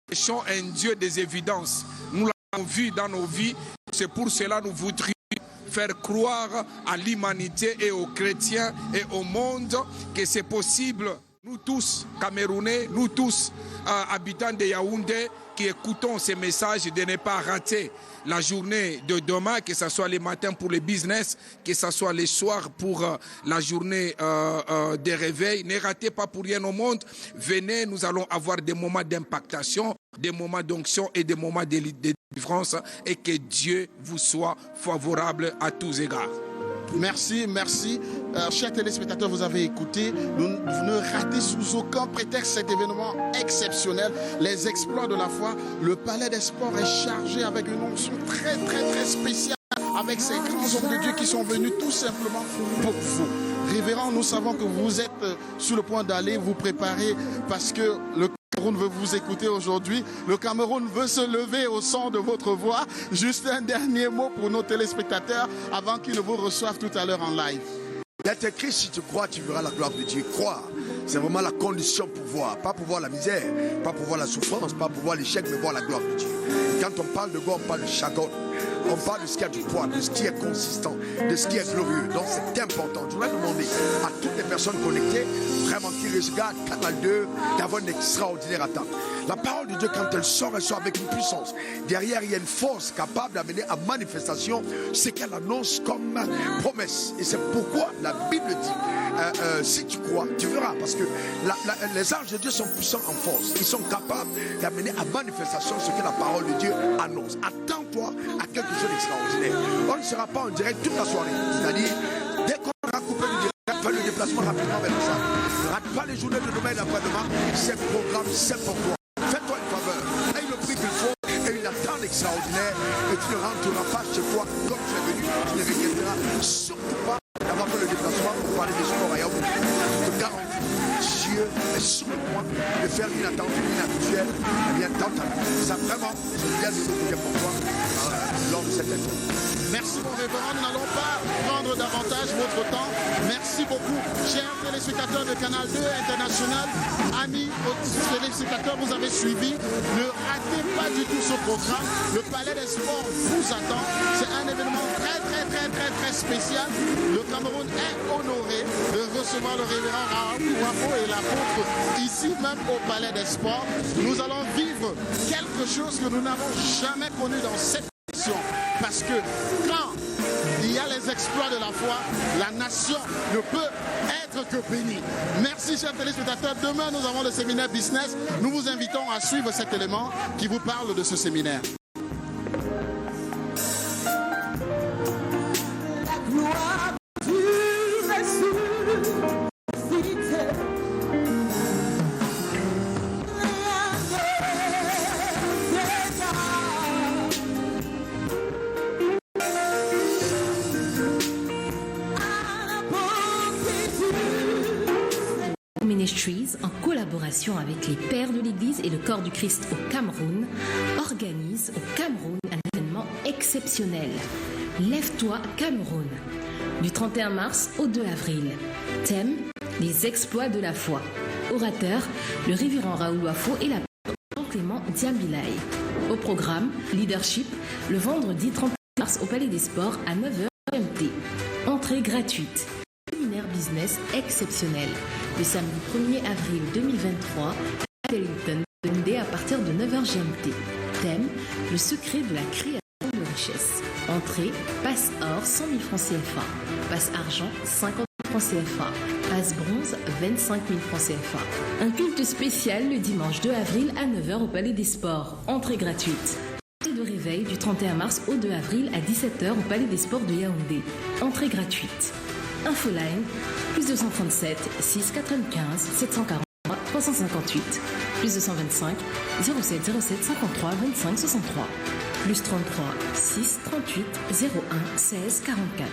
Nous cherchons un Dieu des évidences. Nous l'avons vu dans nos vies, c'est pour cela que nous voudrions faire croire à l'humanité et aux chrétiens et au monde que c'est possible. Nous tous, Camerounais, nous tous, habitants de Yaoundé, qui écoutons ces messages, de ne pas rater la journée de demain, que ce soit les matins pour le business, que ce soit les soirs pour la journée de réveil. Ne ratez pas pour rien au monde. Venez, nous allons avoir des moments d'impactation, des moments d'onction et des moments de délivrance, et que Dieu vous soit favorable à tous égards. Merci, merci. Chers téléspectateurs, vous avez écouté. Vous ne ratez sous aucun prétexte cet événement exceptionnel. Les exploits de la foi. Le Palais des Sports est chargé avec une onction très, très, très spéciale. Avec ces grands hommes de Dieu qui sont venus tout simplement pour vous. Révérend, nous savons que vous êtes sur le point d'aller vous préparer parce que le Cameroun veut vous écouter aujourd'hui. Le Cameroun veut se lever au son de votre voix. Juste un dernier mot pour nos téléspectateurs avant qu'ils ne vous reçoivent tout à l'heure en live. Il est écrit, si tu crois, tu verras la gloire de Dieu. Croire, c'est vraiment la condition pour voir. Pas pour voir la misère, pas pour voir la souffrance, pas pour voir l'échec, mais voir la gloire de Dieu. Quand on parle de gloire, on parle de chagrin. On parle de ce qui a du poids, de ce qui est consistant, de ce qui est glorieux. Donc c'est important. Je voudrais demander à toutes les personnes connectées, vraiment qui regardent Canal 2, d'avoir une extraordinaire attente. La parole de Dieu, quand elle sort avec une puissance. Derrière, il y a une force capable d'amener à manifestation ce qu'elle annonce comme promesse. Et c'est pourquoi la Bible dit, si tu crois, tu verras. Parce que les anges de Dieu sont puissants en force. Ils sont capables d'amener à manifestation ce que la parole de Dieu annonce. Attends-toi à quelque chose d'extraordinaire. On ne sera pas en direct toute la soirée. C'est-à-dire, dès qu'on aura coupé le direct, fais le déplacement rapidement vers ça. Ne rate pas les journées de demain et d'après-demain. C'est le programme, c'est pour toi. Fais-toi une faveur. Aie le prix qu'il faut et une attente extraordinaire. Et tu ne rentreras pas chez toi comme tu es venu. Tu ne regretteras surtout pas d'avoir fait le déplacement pour parler des sports à Yaoundé. Je te garantis, Dieu est sur le point de faire une attente inhabituelle. Eh bien, dans ta vie. Ça vraiment, je viens de vous dire pour toi lors de cette émission. Merci mon révérend, nous n'allons pas prendre davantage votre temps. Merci beaucoup, chers téléspectateurs de Canal 2 International, amis téléspectateurs, vous avez suivi. Ne ratez pas du tout ce programme. Le Palais des Sports vous attend. C'est un événement très, très, très, très, très spécial. Le Cameroun est honoré de recevoir le révérend Raoul Wafo et l'apôtre ici même au Palais des Sports. Nous allons vivre quelque chose que nous n'avons jamais connu dans cette nation. Parce que quand il y a les exploits de la foi, la nation ne peut être que bénie. Merci chers téléspectateurs. Demain nous avons le séminaire business. Nous vous invitons à suivre cet élément qui vous parle de ce séminaire. Ministries, en collaboration avec les pères de l'Église et le corps du Christ au Cameroun, organise au Cameroun un événement exceptionnel. Lève-toi Cameroun. Du 31 mars au 2 avril. Thème, les exploits de la foi. Orateur, le révérend Raoul Wafo et l'apôtre Jean-Clément Diambilaye. Au programme, leadership, le vendredi 31 mars au Palais des Sports à 9h GMT. Entrée gratuite. Séminaire business exceptionnel. Le samedi 1er avril 2023 à Wellington, à partir de 9h GMT. Thème, le secret de la création de richesse. Entrée, passe or 100 000 francs CFA. Passe argent 50 000 francs CFA. Passe bronze 25 000 francs CFA. Un culte spécial le dimanche 2 avril à 9h au Palais des Sports. Entrée gratuite. De réveil du 31 mars au 2 avril à 17h au Palais des Sports de Yaoundé. Entrée gratuite. Infoline, plus 237 695 743 358, plus 225 07 07 53 25 63, plus 33 6 38 01 16 44.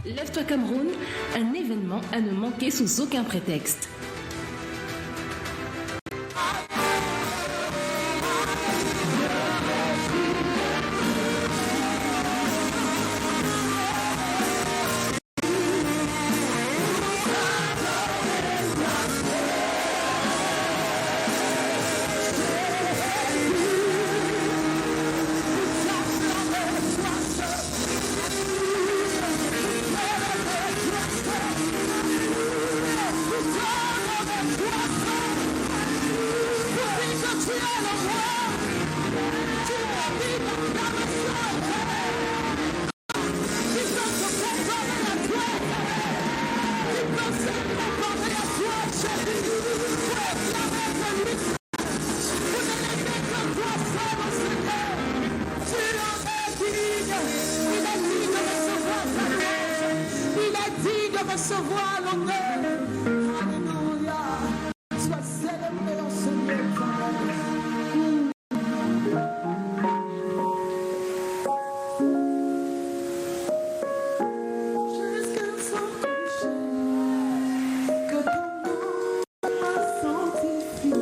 Lève-toi Cameroun, un événement à ne manquer sous aucun prétexte. Stop! recevoir l'honneur. Alléluia. Sois célébré en ce lieu, Père. Jusqu'à son coucher, que ton nom soit sanctifié.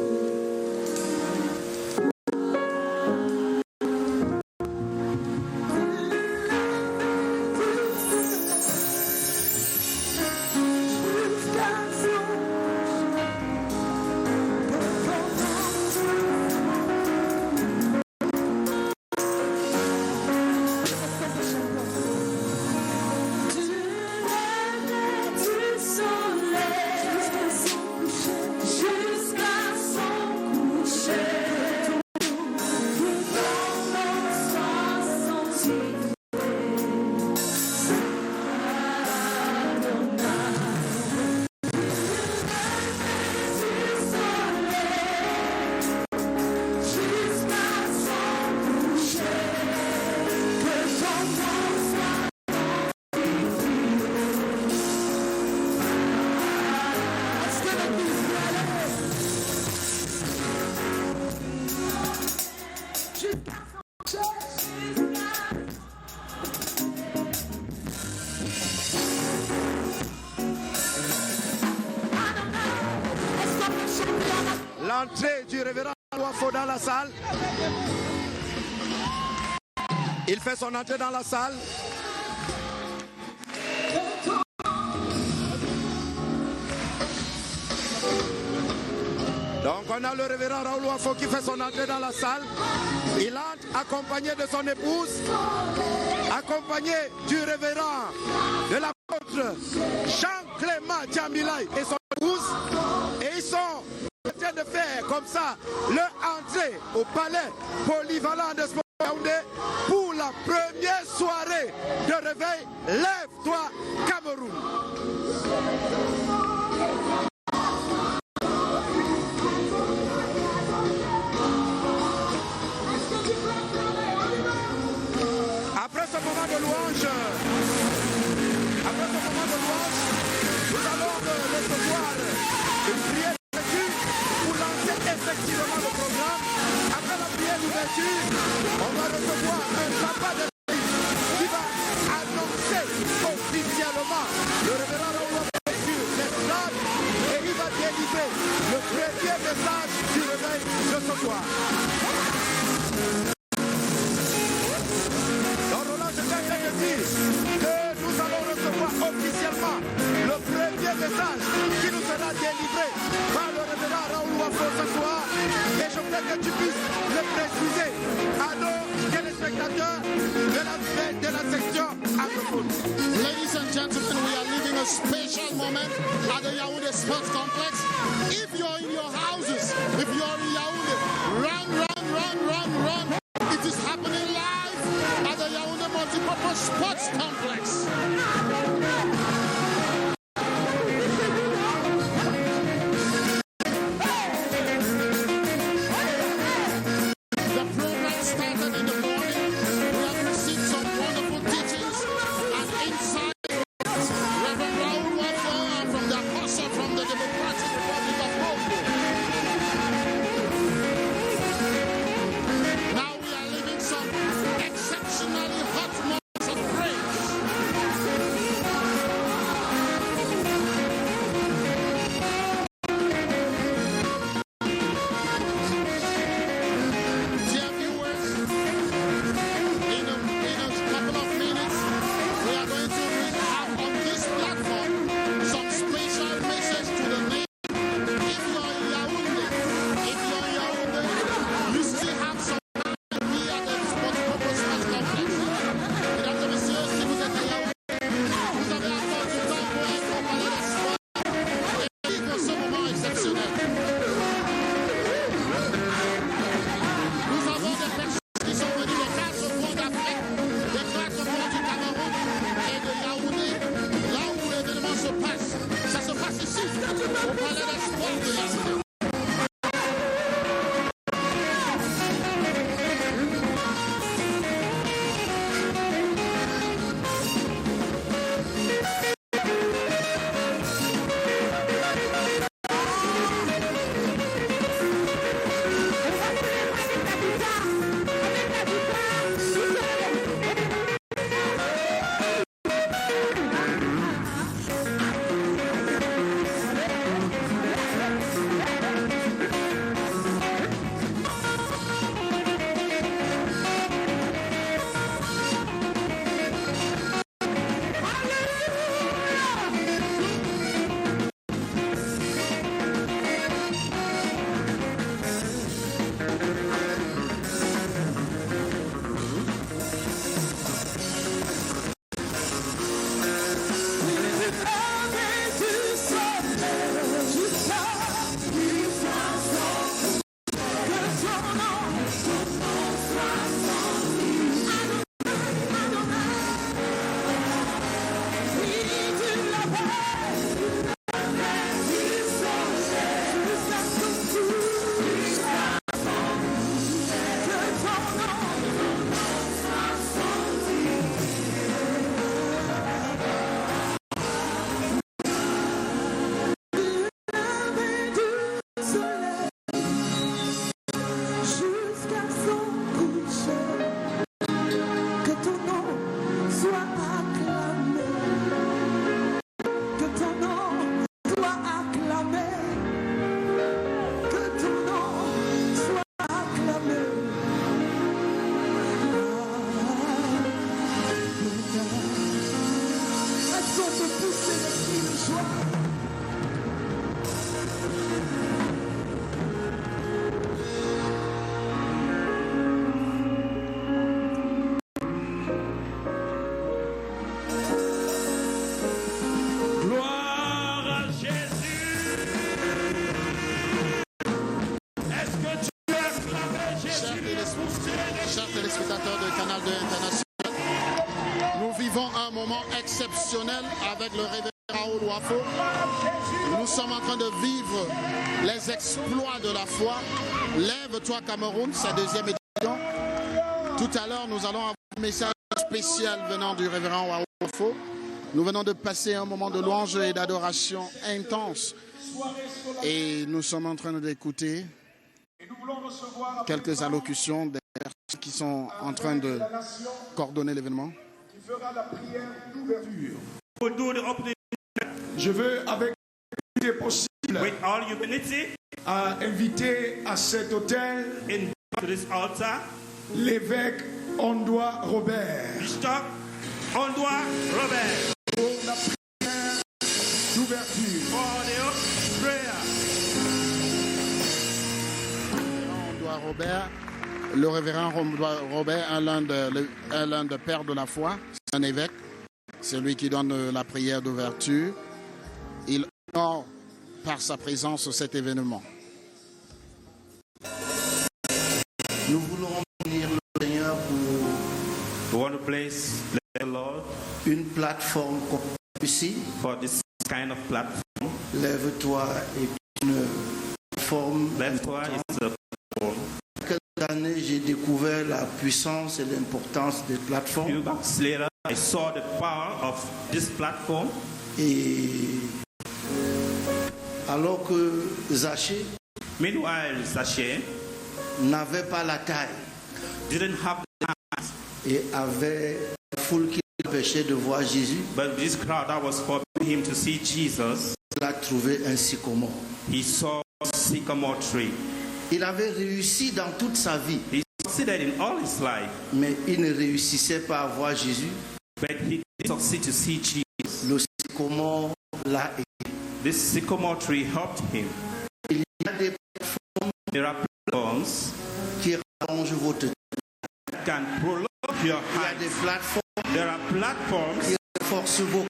L'entrée du révérend Wafo dans la salle. Il fait son entrée dans la salle. Donc on a le révérend Raoul Wafo qui fait son entrée dans la salle. Il entre accompagné de son épouse, accompagné du révérend de l'apôtre Jean-Clément Djamilay et son épouse. Et ils sont en train de faire comme ça leur entrée au palais polyvalent de Sport Yaoundé pour la première soirée de réveil. Lève-toi Cameroun. Après ce moment de louange, nous allons recevoir une prière d'ouverture pour lancer effectivement le programme. Après la prière d'ouverture, on va recevoir un papa de qui va annoncer officiellement le révérend Raoul sur les stades et il va délivrer le premier message du réveil de ce soir. Que nous allons recevoir officiellement le premier message qui nous sera délivré par le révérend Raoul Wafo ce soir. Et je voudrais que tu puisses le préciser à nos téléspectateurs de la section anglophone. Ladies and gentlemen, we are living a special moment at the Yaoundé Sports Complex. If you're in your houses, if you're in Yaoundé, run. It is happening live at the Yaoundé Multipurpose Sports Complex. The program started in the morning. We have received some wonderful teachings and insight. Reverend Raoul Wafo from the Hossa from the Democratic Republic of Congo. Now we are living some exceptionally hot moments of praise. Dear viewers, in a couple of minutes, we are going to have on this platform some special message to the nation. If you're in Yaoundé, you still have some time here at the Multipurpose Sports Complex. Mesdames et messieurs, si vous êtes à Yaoundé, vous avez encore du temps pour être au palais des sports et vivre ce moment exceptionnel. Nous avons des personnes qui sont venues des 4 coins d'Afrique, des 4 coins du Cameroun et de Yaoundé, là où l'événement se passe. Ça se passe ici, au palais des sports de Yaoundé. Wafo. Nous sommes en train de vivre les exploits de la foi. Lève-toi Cameroun, sa deuxième édition. Tout à l'heure, nous allons avoir un message spécial venant du révérend Wafo. Nous venons de passer un moment de louange et d'adoration intense. Et nous sommes en train d'écouter quelques allocutions des personnes qui sont en train de coordonner l'événement. Qui fera la prière d'ouverture. Je veux, avec l'unité possible, à inviter à cet autel l'évêque Ondoa Robert. Pour la prière d'ouverture. Robert, le révérend Robert est l'un des pères de la foi, c'est un évêque, c'est lui qui donne la prière d'ouverture. Il honore par sa présence cet événement. Nous voulons bénir le Seigneur pour une plateforme comme ici. Lève-toi et une plateforme. Quelques années, j'ai découvert la puissance et l'importance des plateformes. I saw the power of this platform. Et alors que Zaché n'avait pas la taille, didn't have the hands, et avait la foule qui l'empêchait de voir Jésus, but this crowd that was forbidding him to see Jesus, il a trouvé un sycomore. He saw a sycamore tree. Il avait réussi dans toute sa vie. He succeeded in all his life, mais il ne réussissait pas à voir Jésus. But he did succeed to see Jesus. Le sycomore l'a aidé. This sycamore tree helped him. Il y a des plateformes, there are platforms qui rallongent votre that can prolong your height. Il y a des plateformes, there are platforms qui renforcent vos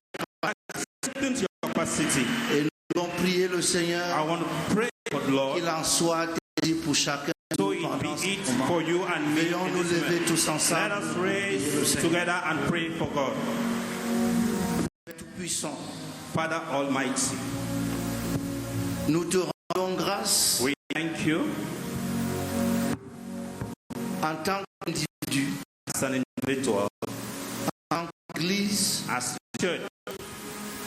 capacités. Et nous allons prier le Seigneur. I want to pray for the Lord. Qu'il en soit pour chacun. So it be it for you and me. Veillons nous lever tous ensemble. Let us raise together and pray for God. Puissant, Father Almighty, nous te rendons grâce. We thank you. En tant qu'individu, as an individual, en tant qu'église, as a church,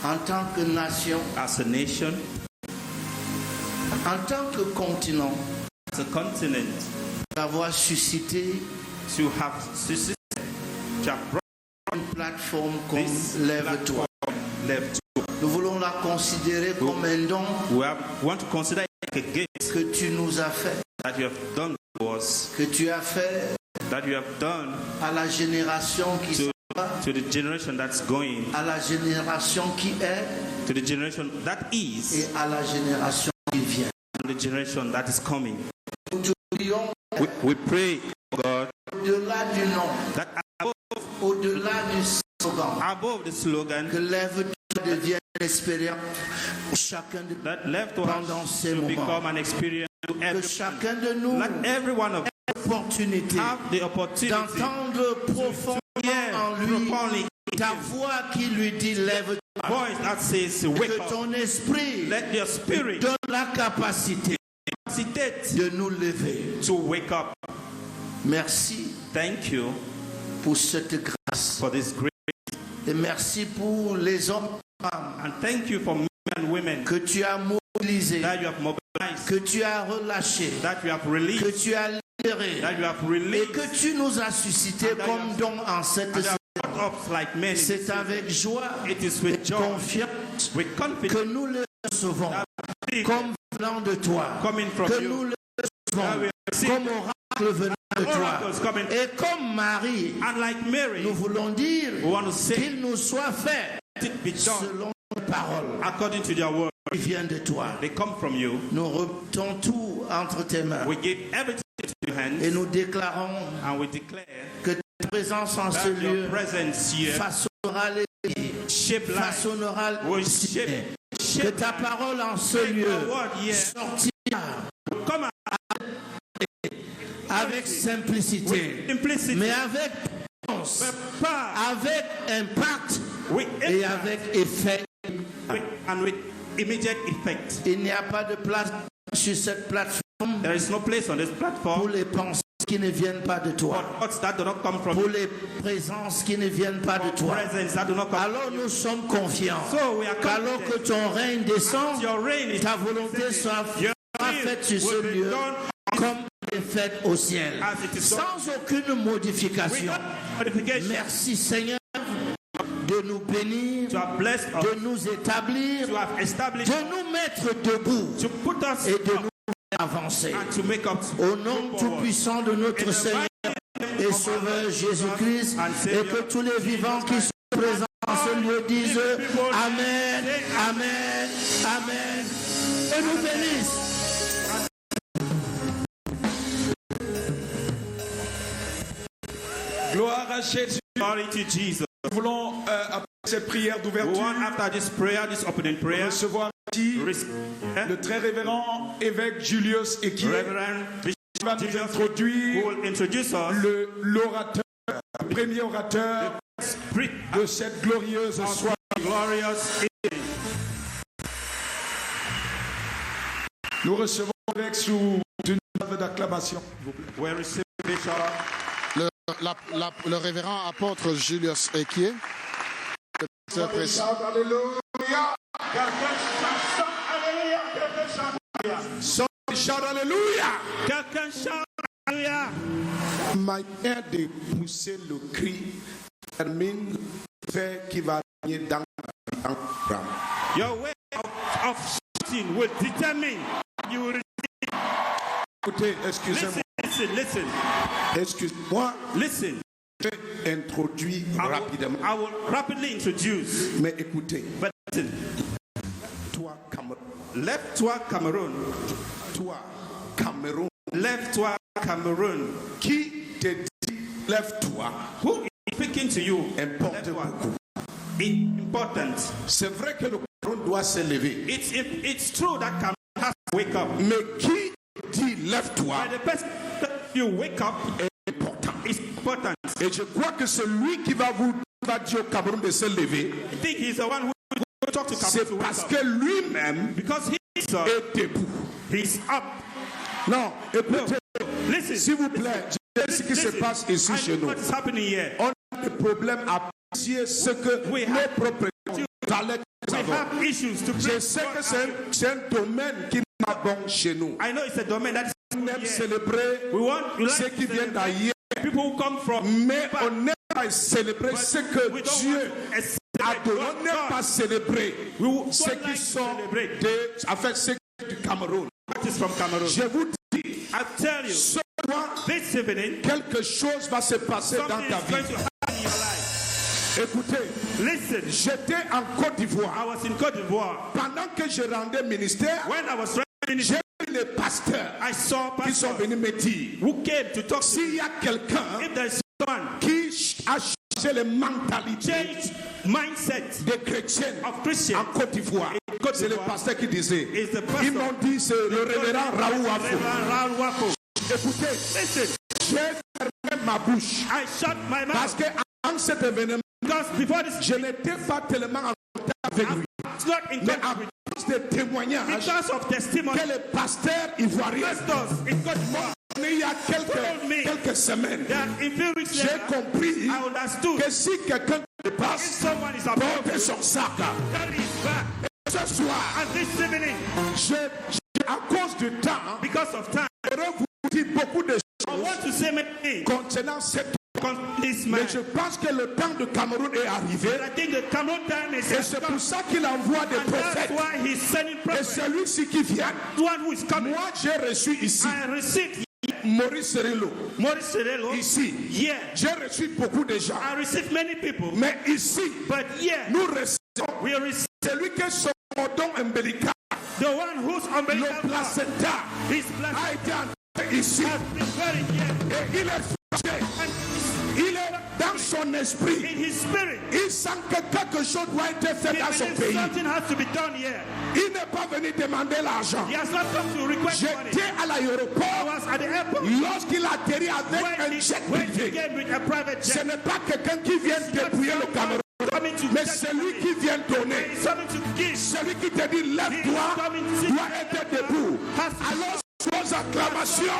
en tant que nation, as a nation, en tant que continent, as a continent, d'avoir suscité, to have suscited, to have brought une plateforme comme Lève-toi. Nous voulons la considérer comme un don want to consider it like a gift que tu nous as fait, that you have done to us, que tu as fait that you have done à la génération qui s'en va, to the generation that's going, à la génération qui est, to the generation that is, et à la génération qui vient, and the generation that is coming. Nous te prions, we pray, God, au-delà du nom, that au-delà du slogan, above the slogan, que Lève-toi devienne une expérience pour chacun de nous pendant ces moments. Become an experience to que chacun de nous ait l'opportunité d'entendre profondément en lui ta voix qui lui dit lève-toi, que ton esprit donne la capacité de nous lever. To wake up. Merci. Thank you pour cette grâce. For this grace. Et merci pour les hommes et femmes. And thank you for men and women que tu as mobilisés, that you have mobilized, que tu as relâché, that you have released, que tu as libéré, that you have released, et que tu nous as suscité comme don en cette saison. C'est avec joie et confiance que nous le recevons comme venant de toi, que nous le recevons comme oracle venant de toi. Et comme Marie, nous voulons dire qu'il nous soit fait selon ta parole according to their word, qui vient de toi. They come from you. Nous remettons tout entre tes mains. We give everything to your hands. Et nous déclarons and we declare que ta présence en ce lieu façonnera les vies, façonnera les cieux. Que ta parole en ce lieu sortira avec simplicité, mais avec puissance, avec impact et avec effet and with immediate effect. Il n'y a pas de place sur cette plateforme. There is no place on this platform pour les pensées qui ne viennent pas de toi. Pour les présences qui ne viennent pas de toi. Alors nous sommes confiants qu'alors que ton règne descend, ta volonté soit faite sur ce lieu comme elle est faite au ciel, sans aucune modification. Merci Seigneur de nous bénir, de nous établir, de nous mettre debout et de nous avancer. Au nom tout-puissant de notre Seigneur et Sauveur Jésus-Christ, et que tous les vivants qui sont présents dans ce lieu disent Amen, Amen, Amen, et nous bénissent. Gloire à Jésus. Glory to Jesus. Nous voulons, après cette prière d'ouverture, recevoir ici le très révérend évêque Julius Ekié, qui va nous introduire l'orateur, le premier orateur de cette glorieuse soirée. Nous recevons avec sous une salve d'acclamation. Le révérend apôtre Julius Ekié. Shout alléluia. Quelqu'un shout alléluia. Manière de pousser le cri termine fait qui va gagner dans le programme. Your way of shouting will determine you will receive. Écoutez, excusez-moi. Listen. Excuse-moi. Listen. Je vais introduire rapidement. I will rapidly introduce. Mais écoutez. But listen. Toi, Cameroun. Lève-toi, Cameroun. Toi, Cameroun. Lève-toi, Cameroun. Qui te dit lève-toi? Who is speaking to you? Importe beaucoup. Important. C'est vrai que le Cameroun doit se lever. It's true that Cameroun has to wake up. Mais qui dit lève-toi? But the person that you wake up est important. Is important. Et je crois que c'est lui qui va dire au Cameroun de se lever. I think he's the one who will talk to Cameroun. C'est parce que lui-même est debout. He's up. Non, écoutez, listen, s'il vous plaît, ce qui se passe ici chez nous. On a des problèmes à apprécier ce que nos propres talents avons. Je sais que c'est un domaine qui n'est pas bon chez nous. I know it's a domain that on aime célébrer ceux qui viennent d'ailleurs. People who come from, mais on n'aime pas célébrer ce que Dieu a donné. On n'aime pas célébrer ceux qui sont du Cameroun. Je vous dis, ce soir, quelque chose va se passer dans ta vie. Écoutez, j'étais en Côte d'Ivoire. Pendant que je rendais ministère, j'ai vu les pasteurs qui sont venus me dire s'il y a quelqu'un qui a changé les mentalités des chrétiens en Côte d'Ivoire, c'est le pasteur qui disait. Ils m'ont dit c'est le révérend Raoul Wafo. Écoutez, j'ai fermé ma bouche parce qu'avant cet événement, je n'étais pas tellement en contact avec lui. Mais à cause des témoignages que les pasteurs ivoiriens il y a quelques semaines, j'ai compris que si quelqu'un passe, porte son sac. Et ce soir, à cause du temps, je vais vous dire beaucoup de choses concernant cette. Mais je pense que le temps de Cameroun est arrivé. Et c'est pour ça qu'il envoie des prophètes. Et celui-ci qui vient. Moi, j'ai reçu ici Maurice Serelo. Ici, j'ai reçu beaucoup de gens. Mais ici, nous recevons celui qui est son cordon ombilical. Le placenta a été entré ici. Et il est fâché. Il est dans son esprit. Il sent que quelque chose doit être fait dans son pays. Il n'est pas venu demander l'argent. J'étais à l'aéroport lorsqu'il atterrit avec un jet privé. Ce n'est pas quelqu'un qui vient dépouiller le Cameroun. Mais celui qui vient donner, celui qui te dit lève-toi, doit être debout. Alors, sans acclamation,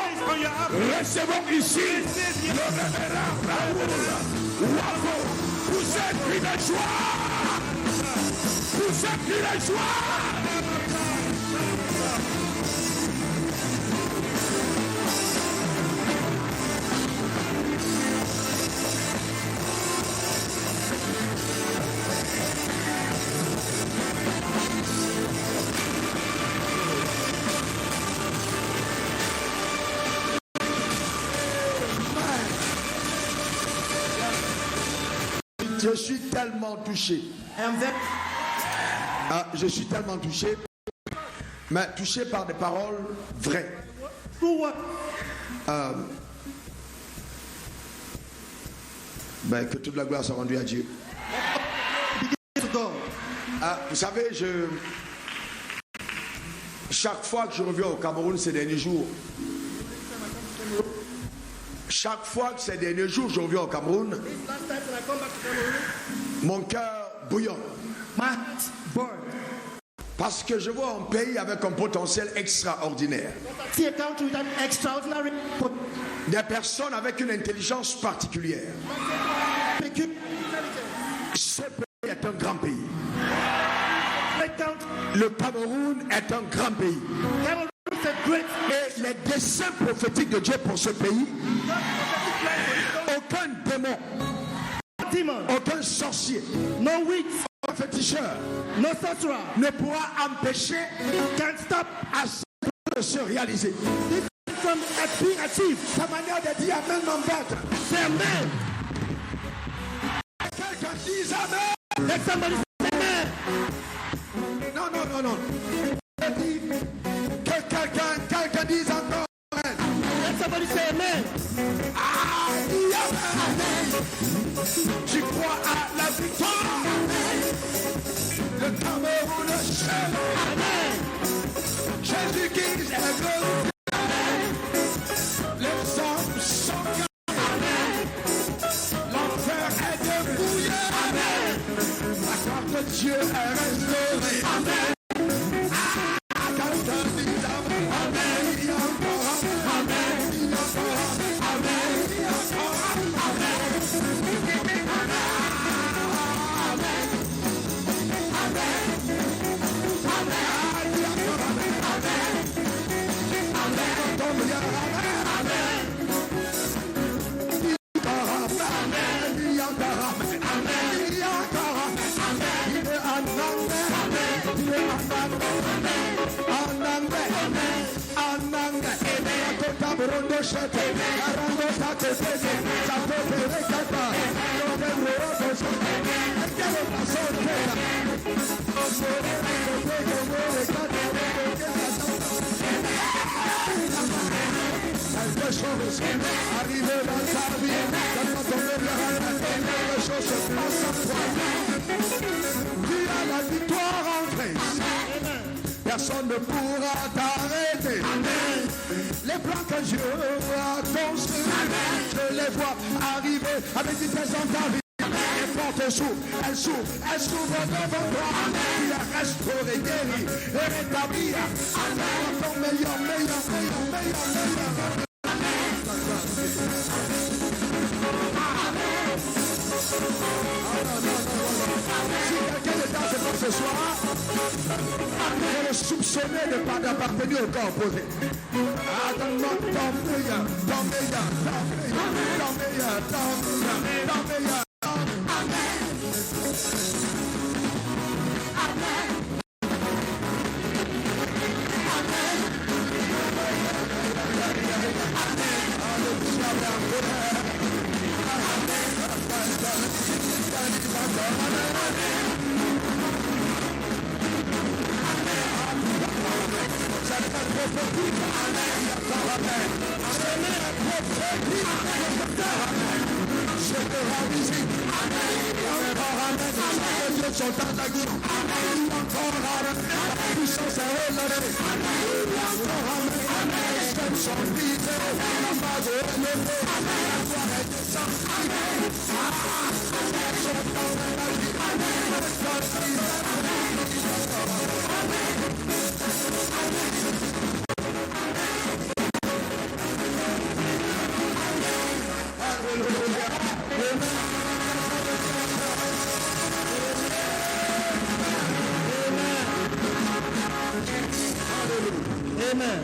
recevons ici le révérend Raoul Wafo. Vous êtes une joie. Vous êtes une joie. Je suis tellement touché. Je suis tellement touché. Mais touché par des paroles vraies. Que toute la gloire soit rendue à Dieu. Vous savez, chaque fois que je reviens au Cameroun ces derniers jours, chaque fois que ces derniers jours je reviens au Cameroun, mon cœur bouillonne. Parce que je vois un pays avec un potentiel extraordinaire. Des personnes avec une intelligence particulière. Ce pays est un grand pays. Le Cameroun est un grand pays. Et les desseins prophétiques de Dieu pour ce pays, aucun démon, aucun sorcier, aucun féticheur ne pourra empêcher de se réaliser. Sa manière de dire amen m'embête. C'est amen. Quelqu'un dise amen. Non. Quelqu'un dise encore amen. Somebody say amen. Amen. Tu crois à la victoire. Le Cameroun le chef. Amen. Jésus-Christ est glorifié. Les hommes sont gardés. Amen. L'enfer est débrouillé. Amen. La gloire de Dieu est restaurée. Amen. Arrivé dans ta vie, quand on veut les choses se passent en toi. Tu as la victoire en Christ. Personne ne pourra t'arrêter. Les plans que Dieu a construits, je les vois arriver avec vitesse dans ta vie. Les portes s'ouvrent, elles s'ouvrent devant toi. Tu as restauré, guéri et rétabli. Ton meilleur. Si quelqu'un est dans ce soir, on le soupçonner de pas d'appartenir au corps opposé. Donne-moi ton meilleur. Amen. Amen.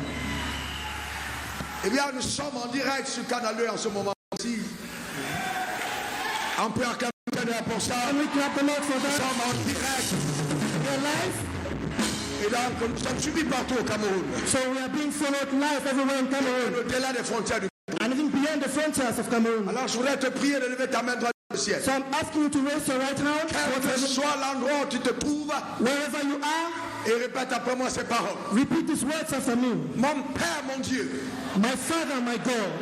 Eh bien, nous sommes en direct sur Canal 2 en ce moment aussi. On peut acclamer pour ça. Nous sommes en direct. Et donc, nous sommes suivis partout au Cameroun. So we are being followed live everywhere in Cameroon. Au-delà des frontières du Cameroun. And even beyond the frontiers of Cameroon. Alors, je voudrais te prier de lever ta main droite au ciel. So I'm asking you to raise your right hand. Quel que soit l'endroit où tu te trouves, wherever you are, et répète après moi ces paroles. Repeat these words after me. Mon Père, mon Dieu. My Father, my God.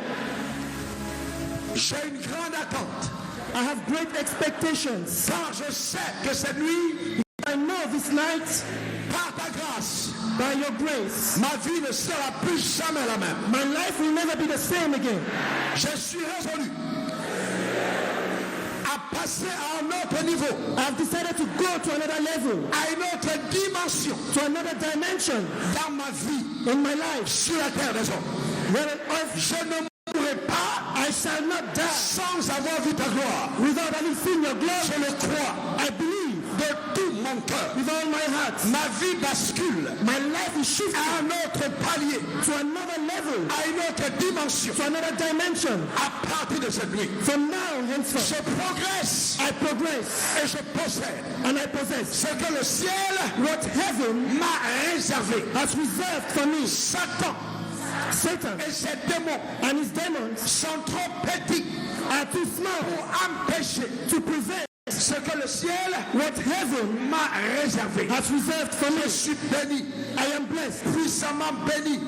J'ai une grande attente. I have great expectations. Car je sais que cette nuit, I know this night, par ta grâce, by your grace, ma vie ne sera plus jamais la même. My life will never be the same again. Je suis résolu à passer à un autre niveau. I've decided to go to another level. À une autre dimension. To another dimension. Dans ma vie. In my life. Sur la terre des hommes. Where on earth, je ne mourrai pas. I shall not die. Sans avoir vu ta gloire. Without having seen your glory. Je le crois. I believe. De tout mon cœur. With all my heart. Ma vie bascule. My life is shifting. À un autre palier. To another level. À une autre dimension. To another dimension. À partir de cette nuit. From now henceforth. Je progresse. I progress. Et je possède. And I possess. Ce que le ciel. What heaven. M'a réservé. Has reserved for me. Satan et ses démons and his demons sont trop petits are too small pour empêcher to prevent ce que le ciel what heaven m'a réservé has reserved for me. Je suis béni. I am blessed. Puissamment béni.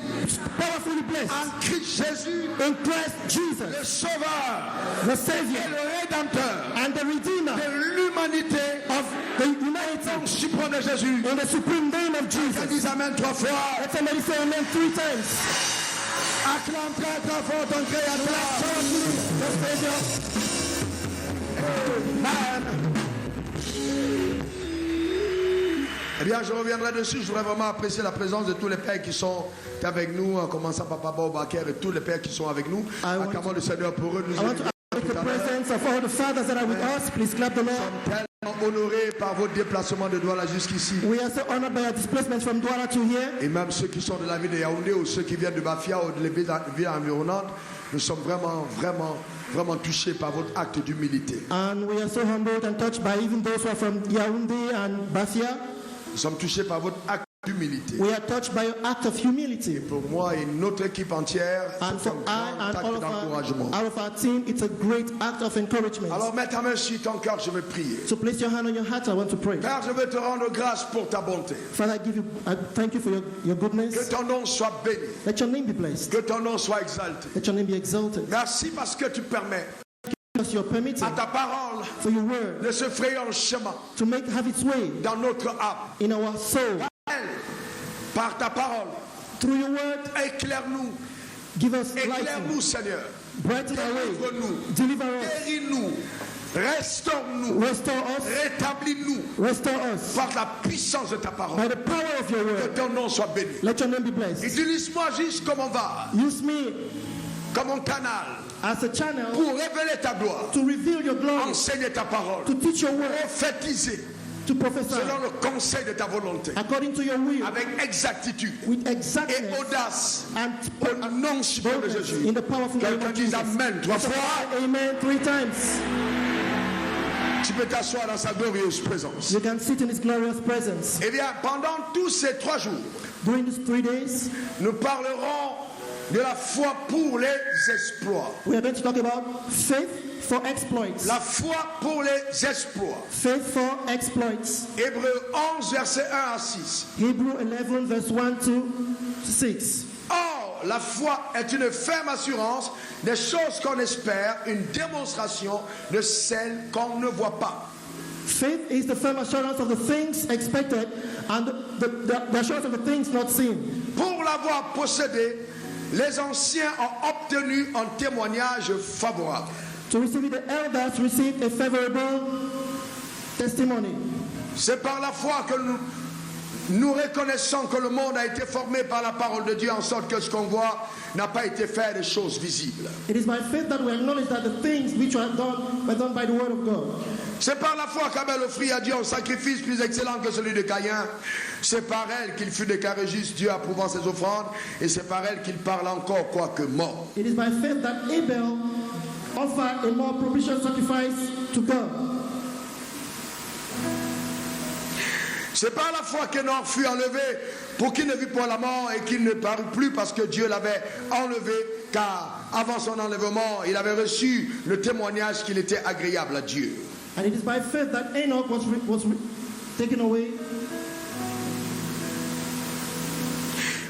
Powerfully blessed. En Christ Jésus. In Christ Jesus. Le Sauveur. The Savior. Et le Rédempteur. And the Redeemer. De l'humanité. Of the humanity. Au nom suprême de Jésus. In the supreme name of Jesus. Dis amen 3 fois. Let somebody say amen 3 times. Acclame très très fort ton Créateur. Le Seigneur. Eh bien, je reviendrai dessus. Je voudrais vraiment apprécier la présence de tous les pères qui sont avec nous, en commençant par Papa Baker et tous les pères qui sont avec nous. Acclamons le Seigneur pour eux. Nous sommes tellement honorés par votre déplacement de Douala jusqu'ici. We are so honored by your displacement from Douala to here. Et même ceux qui sont de la ville de Yaoundé ou ceux qui viennent de Bafia ou de villes environnantes, nous sommes vraiment touchés par votre acte d'humilité. And we are so humbled and touched by even those who are from Yaoundé and Bafia. Nous sommes touchés par votre acte d'humilité. We are touched by your act of humility. Et pour moi et notre équipe entière, c'est un grand acte d'encouragement. Out of our team, it's a great act of encouragement. Alors mets ta main sur ton cœur, je vais prier. So place your hand on your heart, I want to pray. Père, je veux te rendre grâce pour ta bonté. Father, I thank you for your goodness. Que ton nom soit béni. Let your name be blessed. Que ton nom soit exalté. Let your name be exalted. Merci parce que tu permets à ta parole for your word de se frayer un chemin to have its way dans notre âme, in our soul. Par ta parole, through your word, éclaire-nous, give us éclaire-nous, Seigneur, brighten our way, deliver us, guéris-nous, restaure-nous, restore us, rétablis-nous, restore us, par la puissance de ta parole, by the power of your word. Que ton nom soit béni. Let your name be blessed. Utilise-moi juste comme on va. Use me comme un canal. As a channel pour révéler ta gloire, to reveal your glory, enseigner ta parole, to teach your word, prophétiser, to prophesy, selon le conseil de ta volonté, according to your will, avec exactitude, with exactness, et audace, and au nom suprême de Jésus. In the powerful name of Jesus. Amen 3 fois. Amen 3 times. Tu peux t'asseoir dans sa glorieuse présence. You can sit in his glorious presence. Eh bien, pendant tous ces 3 jours, during these 3 days, nous parlerons de la foi pour les exploits. We are going to talk about faith for exploits. La foi pour les exploits. Faith for exploits. Hébreux 11 verset 1 à 6. Hebrew 11 verse 1 to 6. Or, la foi est une ferme assurance des choses qu'on espère, une démonstration de celles qu'on ne voit pas. Faith is the firm assurance of the things expected and the assurance of the things not seen. Pour l'avoir possédé, les anciens ont obtenu un témoignage favorable. To receive it, the elders received a favorable testimony. C'est par la foi que nous reconnaissons que le monde a été formé par la parole de Dieu, en sorte que ce qu'on voit n'a pas été fait des choses visibles. It is by faith that we acknowledge that the things which are done were done by the word of God. C'est par la foi qu'Abel offrit à Dieu un sacrifice plus excellent que celui de Caïn. C'est par elle qu'il fut déclaré juste, Dieu approuvant ses offrandes, et c'est par elle qu'il parle encore, quoique mort. It is by faith that Abel offered a more propitious sacrifice to God. C'est par la foi qu'Enoch fut enlevé pour qu'il ne vit pas la mort et qu'il ne parut plus parce que Dieu l'avait enlevé, car avant son enlèvement, il avait reçu le témoignage qu'il était agréable à Dieu. And it is by faith that Enoch was taken away.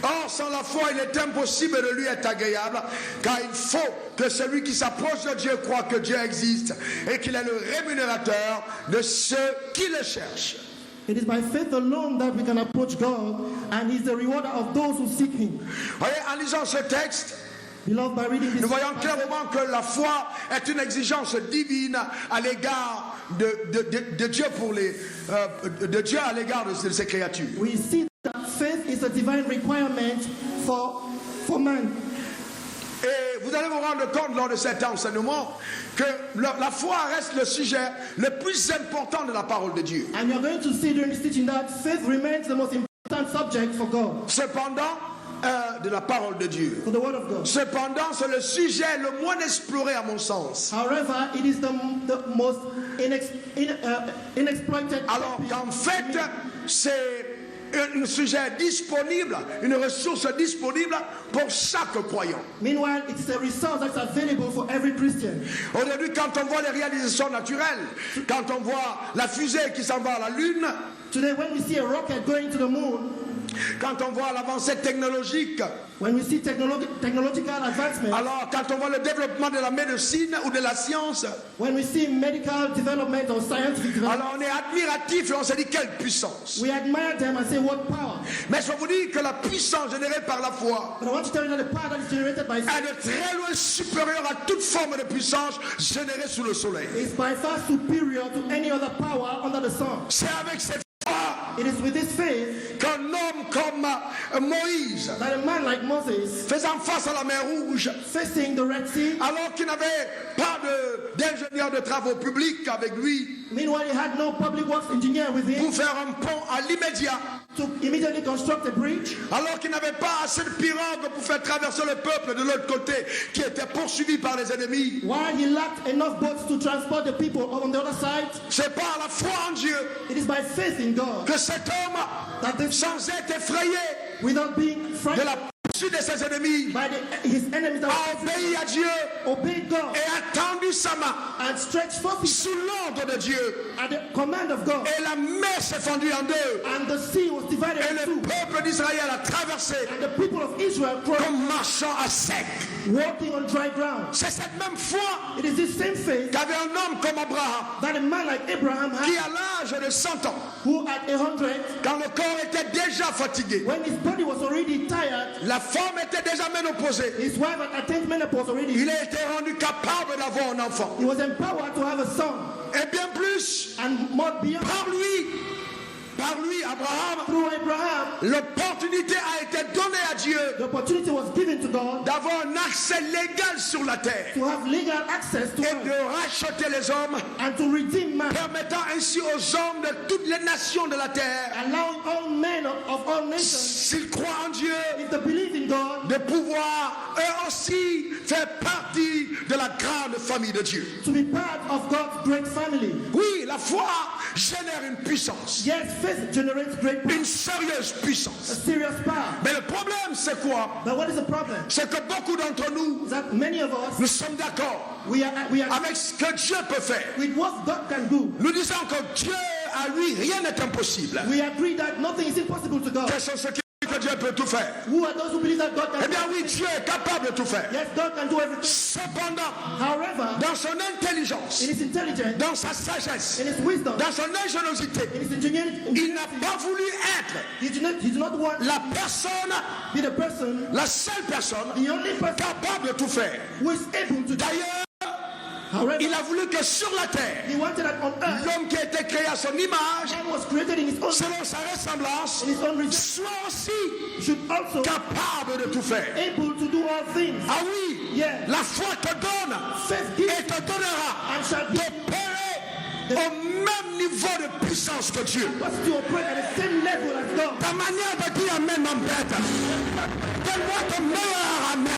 Or, sans la foi, il est impossible de lui être agréable, car il faut que celui qui s'approche de Dieu croit que Dieu existe et qu'il est le rémunérateur de ceux qui le cherchent. It is by faith alone that we can approach God, and He's the rewarder of those who seek Him. Voyez, en lisant ce texte, Beloved, by reading this, nous voyons clairement que la foi est une exigence divine à l'égard de Dieu de Dieu à l'égard de ses créatures. We see that faith is a divine requirement for man. Et vous allez vous rendre compte lors de cet enseignement que la foi reste le sujet le plus important de la parole de Dieu. And you're going to see during this teaching that faith remains the most important subject for God. Cependant, de la parole de Dieu. For the word of God. Cependant, c'est le sujet le moins exploré à mon sens. However, it is the most inexploited. Alors qu'en fait, c'est un sujet disponible, une ressource disponible pour chaque croyant. Meanwhile, it is a resource that's available for every Christian. Aujourd'hui, quand on voit les réalisations naturelles, quand on voit la fusée qui s'en va à la Lune, today when we see a rocket going to the moon, quand on voit l'avancée technologique, when we see technological advancement, alors quand on voit le développement de la médecine ou de la science, when we see medical development or scientific development, alors on est admiratif et on se dit quelle puissance. We admire them and say what power. Mais je vous dis que la puissance générée par la foi But I want to tell you that the power that is generated by faith est de très loin supérieure à toute forme de puissance générée sous le soleil. Is by far superior to any other power under the sun. C'est avec cette It is with this faith qu'un homme comme Moïse, that a man like Moses, faisant face à la mer Rouge, facing the Red Sea, alors qu'il n'avait pas d'ingénieur de travaux publics avec lui, meanwhile he had no public works engineer with him, pour faire un pont à l'immédiat, to immediately construct a bridge, alors qu'il n'avait pas assez de pirogues pour faire traverser le peuple de l'autre côté qui était poursuivi par les ennemis. While he lacked enough boats to transport the people on the other side, c'est par la foi en Dieu it is by faith in God que cet homme, sans être effrayé without being frightened de la poursuite de ses ennemis, by his enemies, a obéi à Dieu obeyed God et a tendu sa main and stretched forth sous l'ordre de Dieu. at the command of God, Et la mer s'est fendue en deux. and the sea was divided Et in le two, peuple d'Israël a traversé and the people of Israel comme marchant à sec. walking on dry ground. C'est cette même foi It is this same faith qu'avait un homme comme Abraham that a man like Abraham qui had, à l'âge de 100 ans, who at 100, quand le corps était déjà fatigué, when his body was already tired, la femme était déjà ménopausée, his wife had attained menopause already, il a été rendu capable d'avoir un enfant. he was empowered to have a son, Et bien plus, and more beyond, par lui, Abraham, through Abraham, l'opportunité a été donnée à Dieu the opportunity was given to God d'avoir un accès légal sur la terre to have legal access to et God de racheter les hommes, and to redeem man, permettant ainsi aux hommes de toutes les nations de la terre, allowing all men of all nations, s'ils croient en Dieu, if they believe in God, de pouvoir eux aussi faire partie de la grande famille de Dieu. to be part of God's great family. Oui, la foi génère une puissance, Yes, faith generates great power, une sérieuse a puissance. serious power. Mais le problème, c'est quoi? But what is the problem? C'est que beaucoup d'entre nous, Is that many of us, nous sommes d'accord we are avec ce que Dieu peut faire. with what God can do. Nous disons que Dieu, à lui, rien n'est impossible. We agree that nothing is impossible to God. Quels sont ceux qui disent que Dieu peut tout faire? Who are those who believe that God can Eh bien do oui, Dieu est capable de tout faire. Yes, God can do everything. Cependant, However, dans son intelligence, in his intelligence, dans sa sagesse, in his wisdom, dans son ingéniosité, in his ingenuity, il n'a pas voulu être he did not want la personne, be the person, la seule personne the only person capable de tout faire. who is able to do. D'ailleurs, il a voulu que sur la terre, l'homme qui a été créé à son image, selon sa ressemblance, soit aussi capable de tout faire. Ah oui, la foi te donne et te donnera d'opérer au même niveau de puissance que Dieu. Ta manière de dire amen m'embête. Donne-moi ton meilleur amen.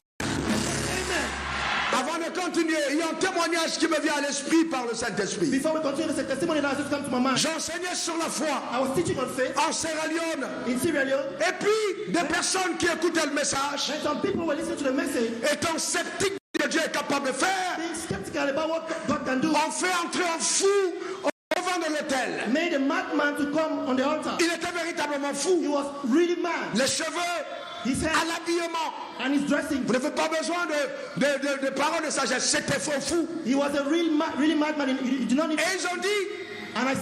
Avant de continuer, il y a un témoignage qui me vient à l'esprit par le Saint-Esprit. J'enseignais sur la foi en Sierra Leone. Et puis, des personnes qui écoutaient le message, étant sceptiques de ce que Dieu est capable de faire, ont fait entrer un fou au vent de l'autel. Il était véritablement fou. Les cheveux, à l'habillement. Vous n'avez pas besoin de paroles de sagesse. C'était fou. Et ils ont dit,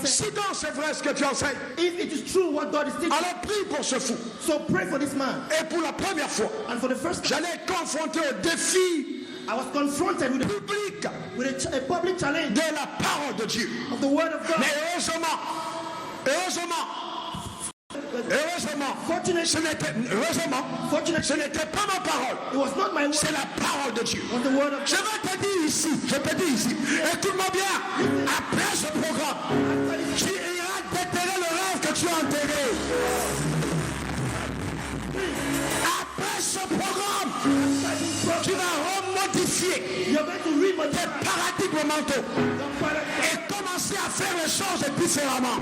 si donc c'est vrai ce que tu enseignes, alors prie pour ce fou. Et pour la première fois, j'allais être confronté au défi public de la parole de Dieu. Mais heureusement, ce n'était pas ma parole, c'est la parole de Dieu. Je vais te dire ici, écoute-moi bien, après ce programme, tu iras déterrer le rêve que tu as enterré. Après ce programme, tu vas remodifier tes paradigmes mentaux et commencer à faire les choses différemment.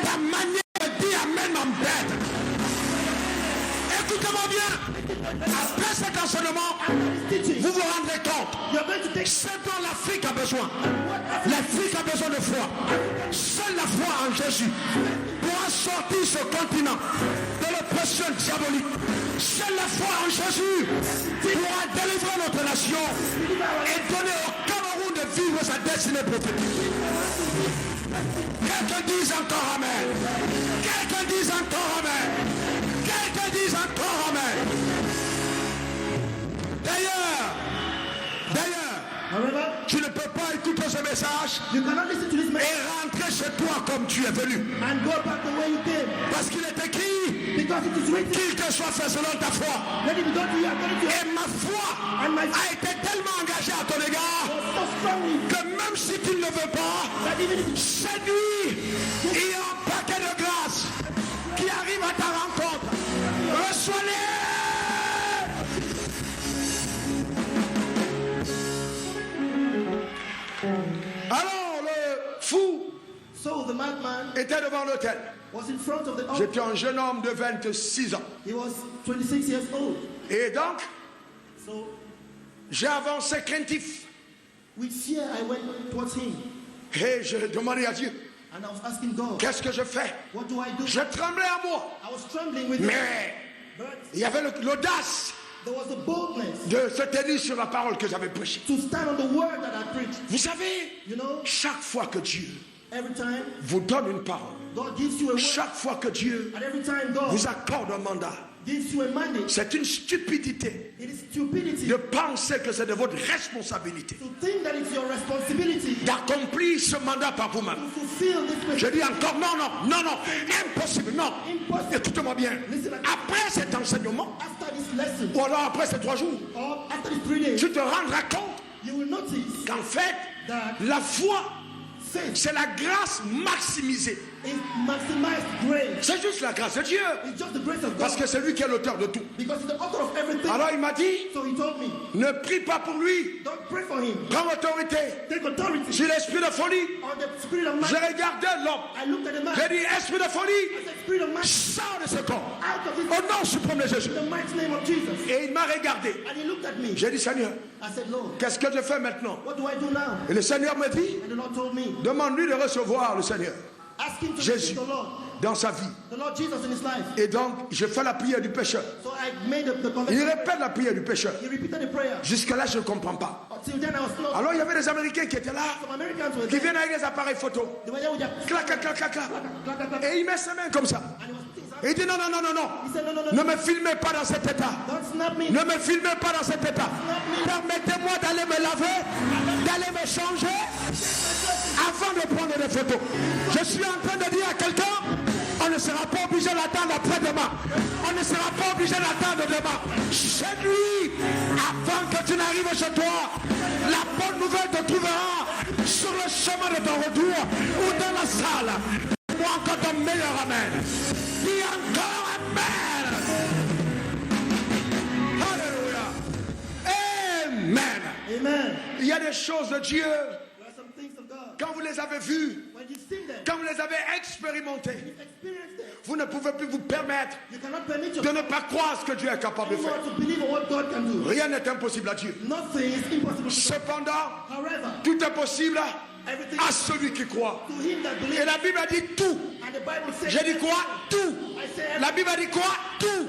Ta manière de dire amen m'embête. Écoutez-moi bien. Après cet enseignement, vous vous rendrez compte ce dont l'Afrique a besoin. L'Afrique a besoin de foi. Seule la foi en Jésus pourra sortir ce continent de l'oppression diabolique. Seule la foi en Jésus pourra délivrer notre nation et donner au Cameroun de vivre sa destinée prophétique. Quelqu'un dise encore amen. Quelqu'un dise encore amen. Quelqu'un dise encore amen. D'ailleurs, tu ne peux pas écouter ce message et rentrer chez toi comme tu es venu. Parce qu'il est écrit qu'il te soit fait selon ta foi. Et ma foi a été tellement engagée à ton égard que même si tu ne le veux pas, cette nuit, il y a un paquet de grâce qui arrive à ta rencontre. Reçois-les. Alors le fou était devant l'autel. J'étais un jeune homme de 26 ans. Et donc, j'ai avancé craintif. Et je demandais à Dieu, qu'est-ce que je fais? Je tremblais à moi. Mais il y avait l'audace de se tenir sur la parole que j'avais prêchée. Vous savez, chaque fois que Dieu vous donne une parole, chaque fois que Dieu vous accorde un mandat, c'est une stupidité de penser que c'est de votre responsabilité d'accomplir ce mandat par vous-même. Je dis encore non, impossible, non. Écoutez-moi bien. Après cet enseignement, ou alors après ces 3 jours, tu te rendras compte qu'en fait, la foi, c'est la grâce maximisée. C'est juste la grâce de Dieu. Parce que c'est lui qui est l'auteur de tout. Alors il m'a dit, ne prie pas pour lui. Prends l'autorité sur l'esprit de folie. J'ai regardé l'homme. J'ai dit, esprit de folie, sors de ce corps. Au nom suprême de Jésus. Et il m'a regardé. J'ai dit, Seigneur, qu'est-ce que je fais maintenant? Et le Seigneur me dit, demande-lui de recevoir le Seigneur Jésus dans sa vie. Et donc je fais la prière du pécheur. Il répète la prière du pécheur. Jusqu'à là je ne comprends pas. Alors il y avait des Américains qui étaient là, qui viennent avec des appareils photo. Clac, clac, clac, clac, clac. Et il met ses mains comme ça. Il dit non, non, non, non, non. Ne me filmez pas dans cet état. Ne me filmez pas dans cet état. Permettez-moi d'aller me laver, d'aller me changer avant de prendre des photos. Je suis en train de dire à quelqu'un, on ne sera pas obligé d'attendre après-demain. On ne sera pas obligé d'attendre demain. Cette nuit, avant que tu n'arrives chez toi, la bonne nouvelle te trouvera sur le chemin de ton retour ou dans la salle. Moi encore ton meilleur amen. Dis encore amen. Alléluia. Amen. Amen. Il y a des choses de Dieu. Quand vous les avez vues, quand vous les avez expérimentées, vous ne pouvez plus vous permettre de ne pas croire ce que Dieu est capable de faire. Rien n'est impossible à Dieu. Cependant, tout est possible à celui qui croit. Et la Bible a dit tout. J'ai dit quoi? Tout. La Bible a dit quoi? Tout.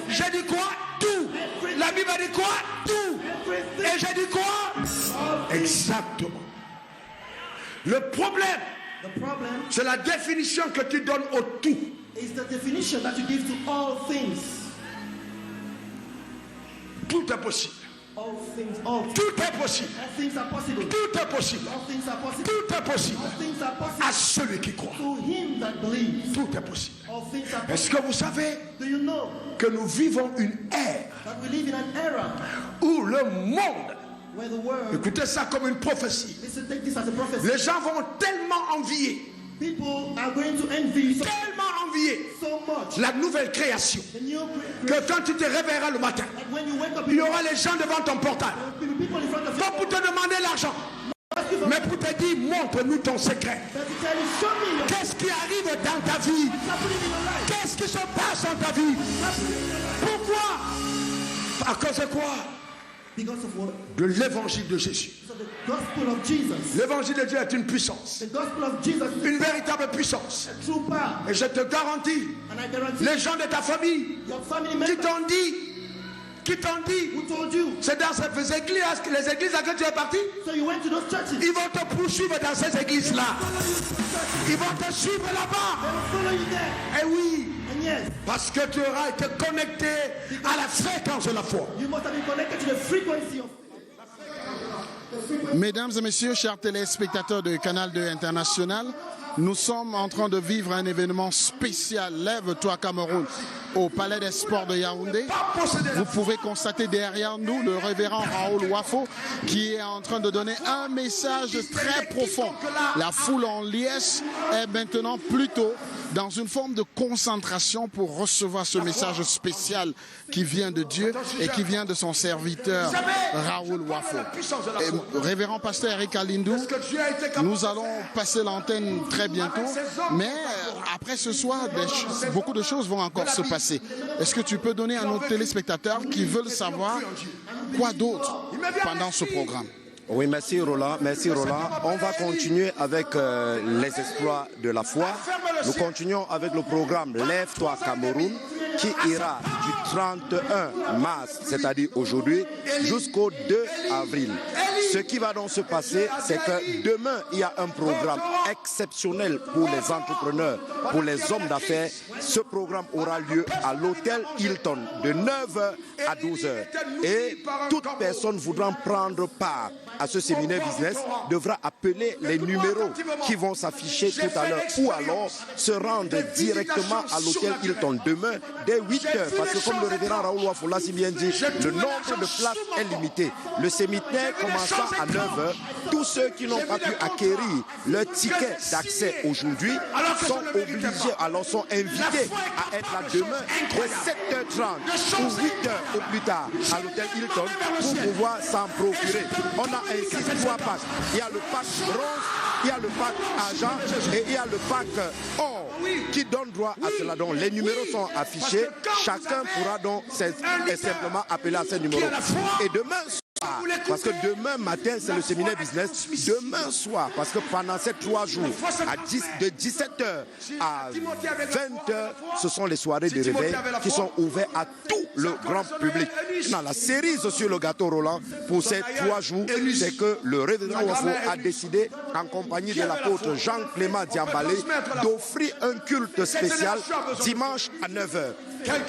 J'ai dit quoi? Tout. La Bible a dit quoi? Tout. Et j'ai dit quoi? Exactement. Le problème, c'est la définition que tu donnes au tout. Tout est possible. Tout est possible. Tout est possible. Tout est possible. À celui qui croit. Tout est possible. Est-ce que vous savez que nous vivons une ère où le monde, écoutez ça comme une prophétie, les gens vont tellement envier, tellement envier la nouvelle création, que quand tu te réveilleras le matin, il y aura les gens devant ton portail, pas pour te demander l'argent, mais pour te dire, montre-nous ton secret. Qu'est-ce qui arrive dans ta vie? Qu'est-ce qui se passe dans ta vie? Pourquoi? À cause de quoi? De l'évangile de Jésus. L'évangile de Dieu est une puissance, une véritable puissance. Et je te garantis, les gens de ta famille qui t'ont dit, c'est dans ces églises, les églises à que tu es parti, ils vont te poursuivre dans ces églises-là. Ils vont te suivre là-bas. Et oui, parce que tu auras été connecté à la fréquence de la foi. Mesdames et messieurs, chers téléspectateurs de Canal 2 International, nous sommes en train de vivre un événement spécial. Lève-toi Cameroun, au Palais des Sports de Yaoundé. Vous pouvez constater derrière nous le révérend Raoul Wafo qui est en train de donner un message très profond. La foule en liesse est maintenant plutôt dans une forme de concentration pour recevoir ce message spécial qui vient de Dieu et qui vient de son serviteur Raoul Wafo. Et, révérend pasteur Eric Alindou, nous allons passer l'antenne très bientôt, mais après ce soir, beaucoup de choses vont encore se passer. Est-ce que tu peux donner à nos téléspectateurs qui veulent savoir quoi d'autre pendant ce programme? Oui, merci Roland. Merci Roland. On va continuer avec les exploits de la foi. Nous continuons avec le programme Lève-toi Cameroun qui ira du 31 mars, c'est-à-dire aujourd'hui, jusqu'au 2 avril. Ce qui va donc se passer, c'est que demain, il y a un programme exceptionnel pour les entrepreneurs, pour les hommes d'affaires. Ce programme aura lieu à l'hôtel Hilton de 9h à 12h. Et toute personne voudrant prendre part à ce séminaire business devra appeler les numéros qui vont s'afficher tout à l'heure ou alors se rendre directement à l'hôtel Hilton demain dès 8h. Parce que comme le révérend Raoul Wafo l'a si bien dit, le nombre de places est limité. Le séminaire commençant à 9h. Tous ceux qui n'ont pas pu acquérir leur ticket d'accès aujourd'hui sont obligés, alors sont invités à être là demain dès 7h30 ou 8h au plus tard à l'hôtel Hilton pour pouvoir s'en procurer. On a ainsi 3 packs. Il y a le pack bronze, il y a le pack argent et il y a le pack or qui donne droit à cela. Donc les numéros sont affichés. Chacun pourra donc simplement appeler à ces numéros. Et demain soir, parce que demain matin c'est le séminaire business, demain soir, parce que pendant ces 3 jours, de 17h à 20h, ce sont les soirées de réveil qui sont ouvertes à tous le grand public. Non, la cerise sur le gâteau, Roland, pour ces 3 jours, c'est que le révérend Wafo a décidé, en compagnie de l'apôtre Jean-Clément Diambalé, d'offrir un culte spécial dimanche à 9h.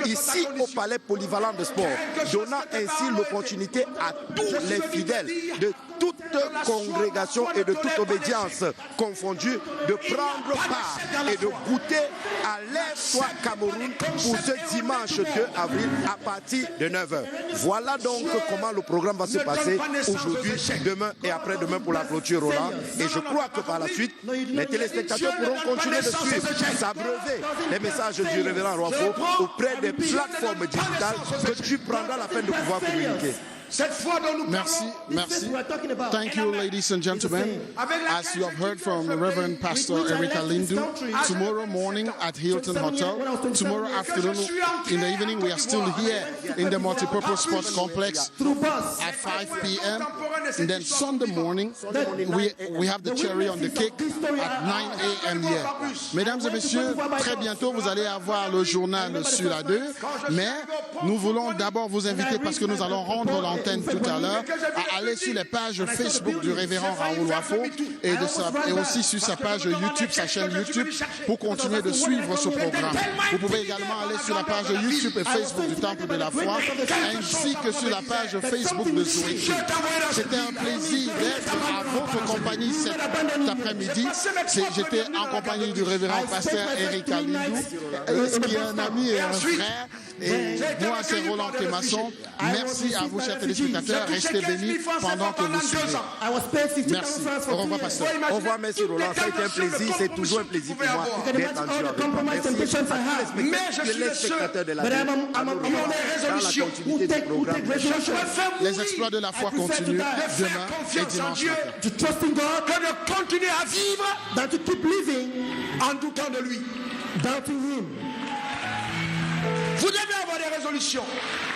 Ici au Palais Polyvalent de Sport, donnant ainsi l'opportunité à tous les fidèles de toute congrégation et de toute obédience confondue de prendre part et de goûter à Lève-toi Cameroun pour ce dimanche 2 avril à partir de 9h. Voilà donc comment le programme va se passer aujourd'hui, demain et après-demain pour la clôture, Roland. Et je crois que par la suite, les téléspectateurs pourront continuer de suivre, s'abreuver les messages du révérend Wafo auprès des plateformes digitales que tu prendras la peine de pouvoir communiquer. Merci. Thank you, ladies and gentlemen. As you have heard from the Reverend Pastor Erika Lindu, tomorrow morning at Hilton Hotel, tomorrow afternoon in the evening, we are still here in the multipurpose sports complex at 5 p.m. And then Sunday morning, we have the cherry on the cake at 9 a.m. here. Mesdames et messieurs, très bientôt, vous allez avoir le journal sur la 2, mais nous voulons d'abord vous inviter parce que nous allons rendre l'antenne tout à l'heure à aller sur les pages Facebook du révérend Raoul Wafo et aussi sur sa page YouTube, sa chaîne YouTube, pour continuer de suivre ce programme. Vous pouvez également aller sur la page YouTube et Facebook du Temple de la Foi, ainsi que sur la page Facebook de Zoé. C'était un plaisir d'être à votre compagnie cet après-midi. J'étais en compagnie du révérend pasteur Erika Lindu, qui est un ami et un frère. Et moi, c'est Roland Clémasson. Merci à vous, chers téléspectateurs. Restez bénis pendant que vous suivez. Merci. Au revoir, pasteur. Au revoir, merci, Roland. Ça a été un plaisir. C'est toujours un plaisir pour moi d'être en jeu avec toi. Merci à tous les téléspectateurs de la vie. Dans la continuité du programme. Les exploits de la foi continuent demain et dimanche matin. To trust in God, que de continuer à vivre, that to keep living en doutant de lui. doubting Him. Vous devez avoir des résolutions.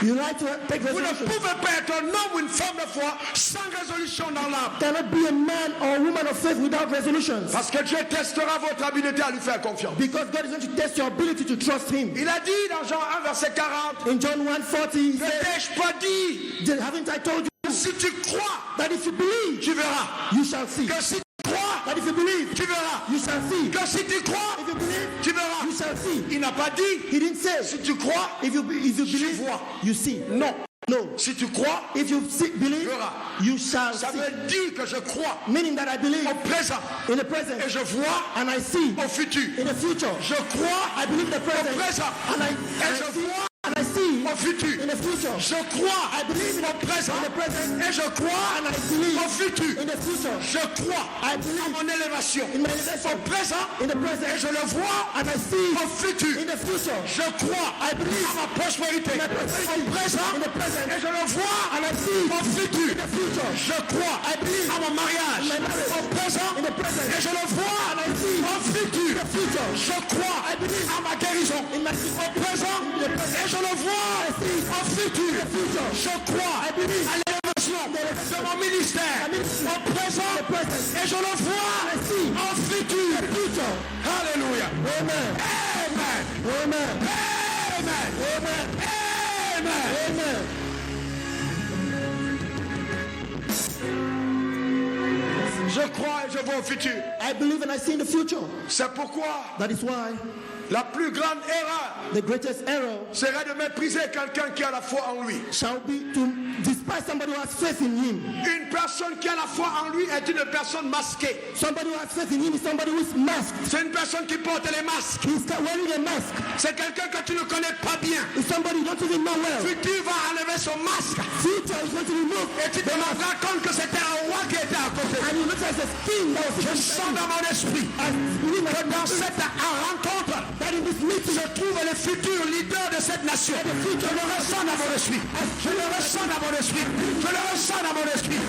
You like to take Vous ne resolutions. pouvez pas être un homme ou une femme de foi sans résolution dans l'âme. Cannot be a man or a woman of faith without resolutions. Parce que Dieu testera votre habilité à lui faire confiance. Because God is going to test your ability to trust Him. Il a dit dans Jean 1 verset 40, In John 1:40, he ne said, t'ai-je pas dit, haven't I told you si tu crois, that if you believe, tu verras. you shall see? Que si tu crois, That if you believe, tu verras. you shall see. Que si tu crois, If you believe, tu verras. you shall see. Il n'a pas dit, He didn't say, si tu crois, if you believe, vois. you see. Non. No. Si tu crois, If you believe, tu verras. you shall Ça see. veut dire que je crois Meaning that I believe au présent in the present et je vois and I see au futur. in the future. Je crois I believe the au present présent and I et je see vois and I see au futur. in the future. Je crois I believe in au présent the present et je crois and I believe au futur. in the future. Je crois I à believe mon élévation in my elevation au présent in the et present je le vois and I see au futur. in the future. Je crois I believe à ma prospérité in my prosperity au présent in the present et je le vois and I see au futur. in the future. Je crois I believe à mon mariage in my marriage au présent in the present et je le vois and I see au futur. in the future. Je crois I believe à ma guérison in my au présent et je le vois au futur. Je crois à l'élévation de mon ministère au présent et je le vois au futur. Alléluia. Amen. Amen. Amen. Amen. Amen. Amen. Amen. Je crois et je vois au futur. I believe and I see in the future. C'est pourquoi That is why la plus grande erreur the greatest error serait de mépriser quelqu'un qui a la foi en lui. shall be to despise somebody who has faith in Him. Une personne qui a la foi en lui est une personne masquée. Somebody who has faith in Him is somebody who is masked. C'est une personne qui porte les masques. He's wearing a mask. C'est quelqu'un que tu ne connais pas bien. It's somebody you don't even know well. Puis tu vas enlever son masque. Future is going to remove Et tu te rendras compte que c'était un roi qui était à côté. and you look at the king that was Je sens dans mon esprit que dans cette rencontre, that in this meeting je trouve le futur leader de cette nation. Je le ressens dans mon esprit. Je le ressens dans mon esprit. Je le ressens dans mon esprit.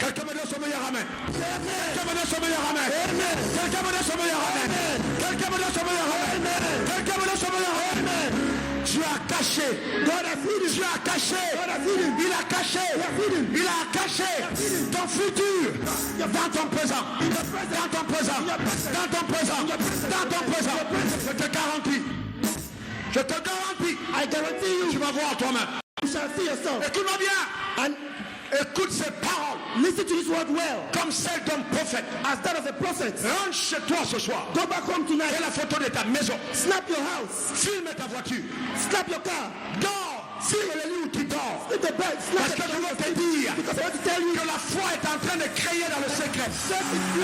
Quelqu'un me donne son meilleur amen. Quelqu'un me donne son meilleur amen. Quelqu'un me donne son meilleur amen. Quelqu'un me donne son meilleur amen. Quelqu'un me donne son meilleur amen. Dieu a caché. Dieu a caché. Il a caché. Il a caché ton futur dans ton présent. Dans ton présent. Dans ton présent. Dans ton présent. Je te garantis. Je te garantis. I guarantee you. Tu vas voir toi-même. You shall see yourself. Écoute-moi bien. And écoute ces paroles. Listen to this word well. Comme celle d'un prophète. As that of a prophet. Rentre chez toi ce soir. Go back home tonight. Fais la photo de ta maison. Snap your house. Filme ta voiture. Snap your car. Dors. Filme le lit où tu dors. Snap the bed. Snap Parce que je veux te dire because I want to tell you que la foi est en train de créer dans le secret. Une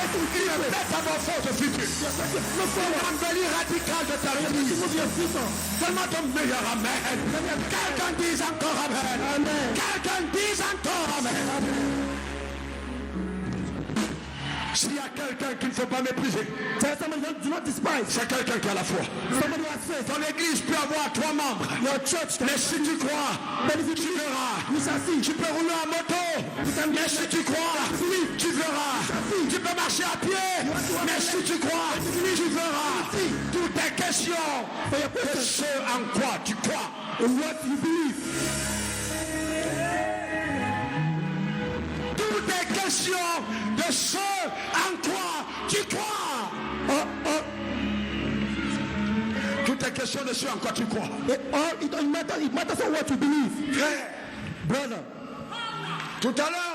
métamorphose future. Une embellie radicale de ta vie. Seulement ton meilleur amen. Quelqu'un dise encore amen. Quelqu'un dise encore amen. S'il y a quelqu'un qu'il ne faut pas mépriser, c'est quelqu'un qui a la foi. Ton église peut avoir 3 membres. Mais si tu crois, tu verras. Tu peux rouler en moto. Mais si tu crois, tu verras. Tu peux marcher à pied. Mais si tu crois, tu verras. Tout est question de ce en quoi tu crois. Tout est question de ce en quoi tu crois. Tout est question de ce en quoi tu crois. It matters on what you believe. Frère, brother, tout à l'heure,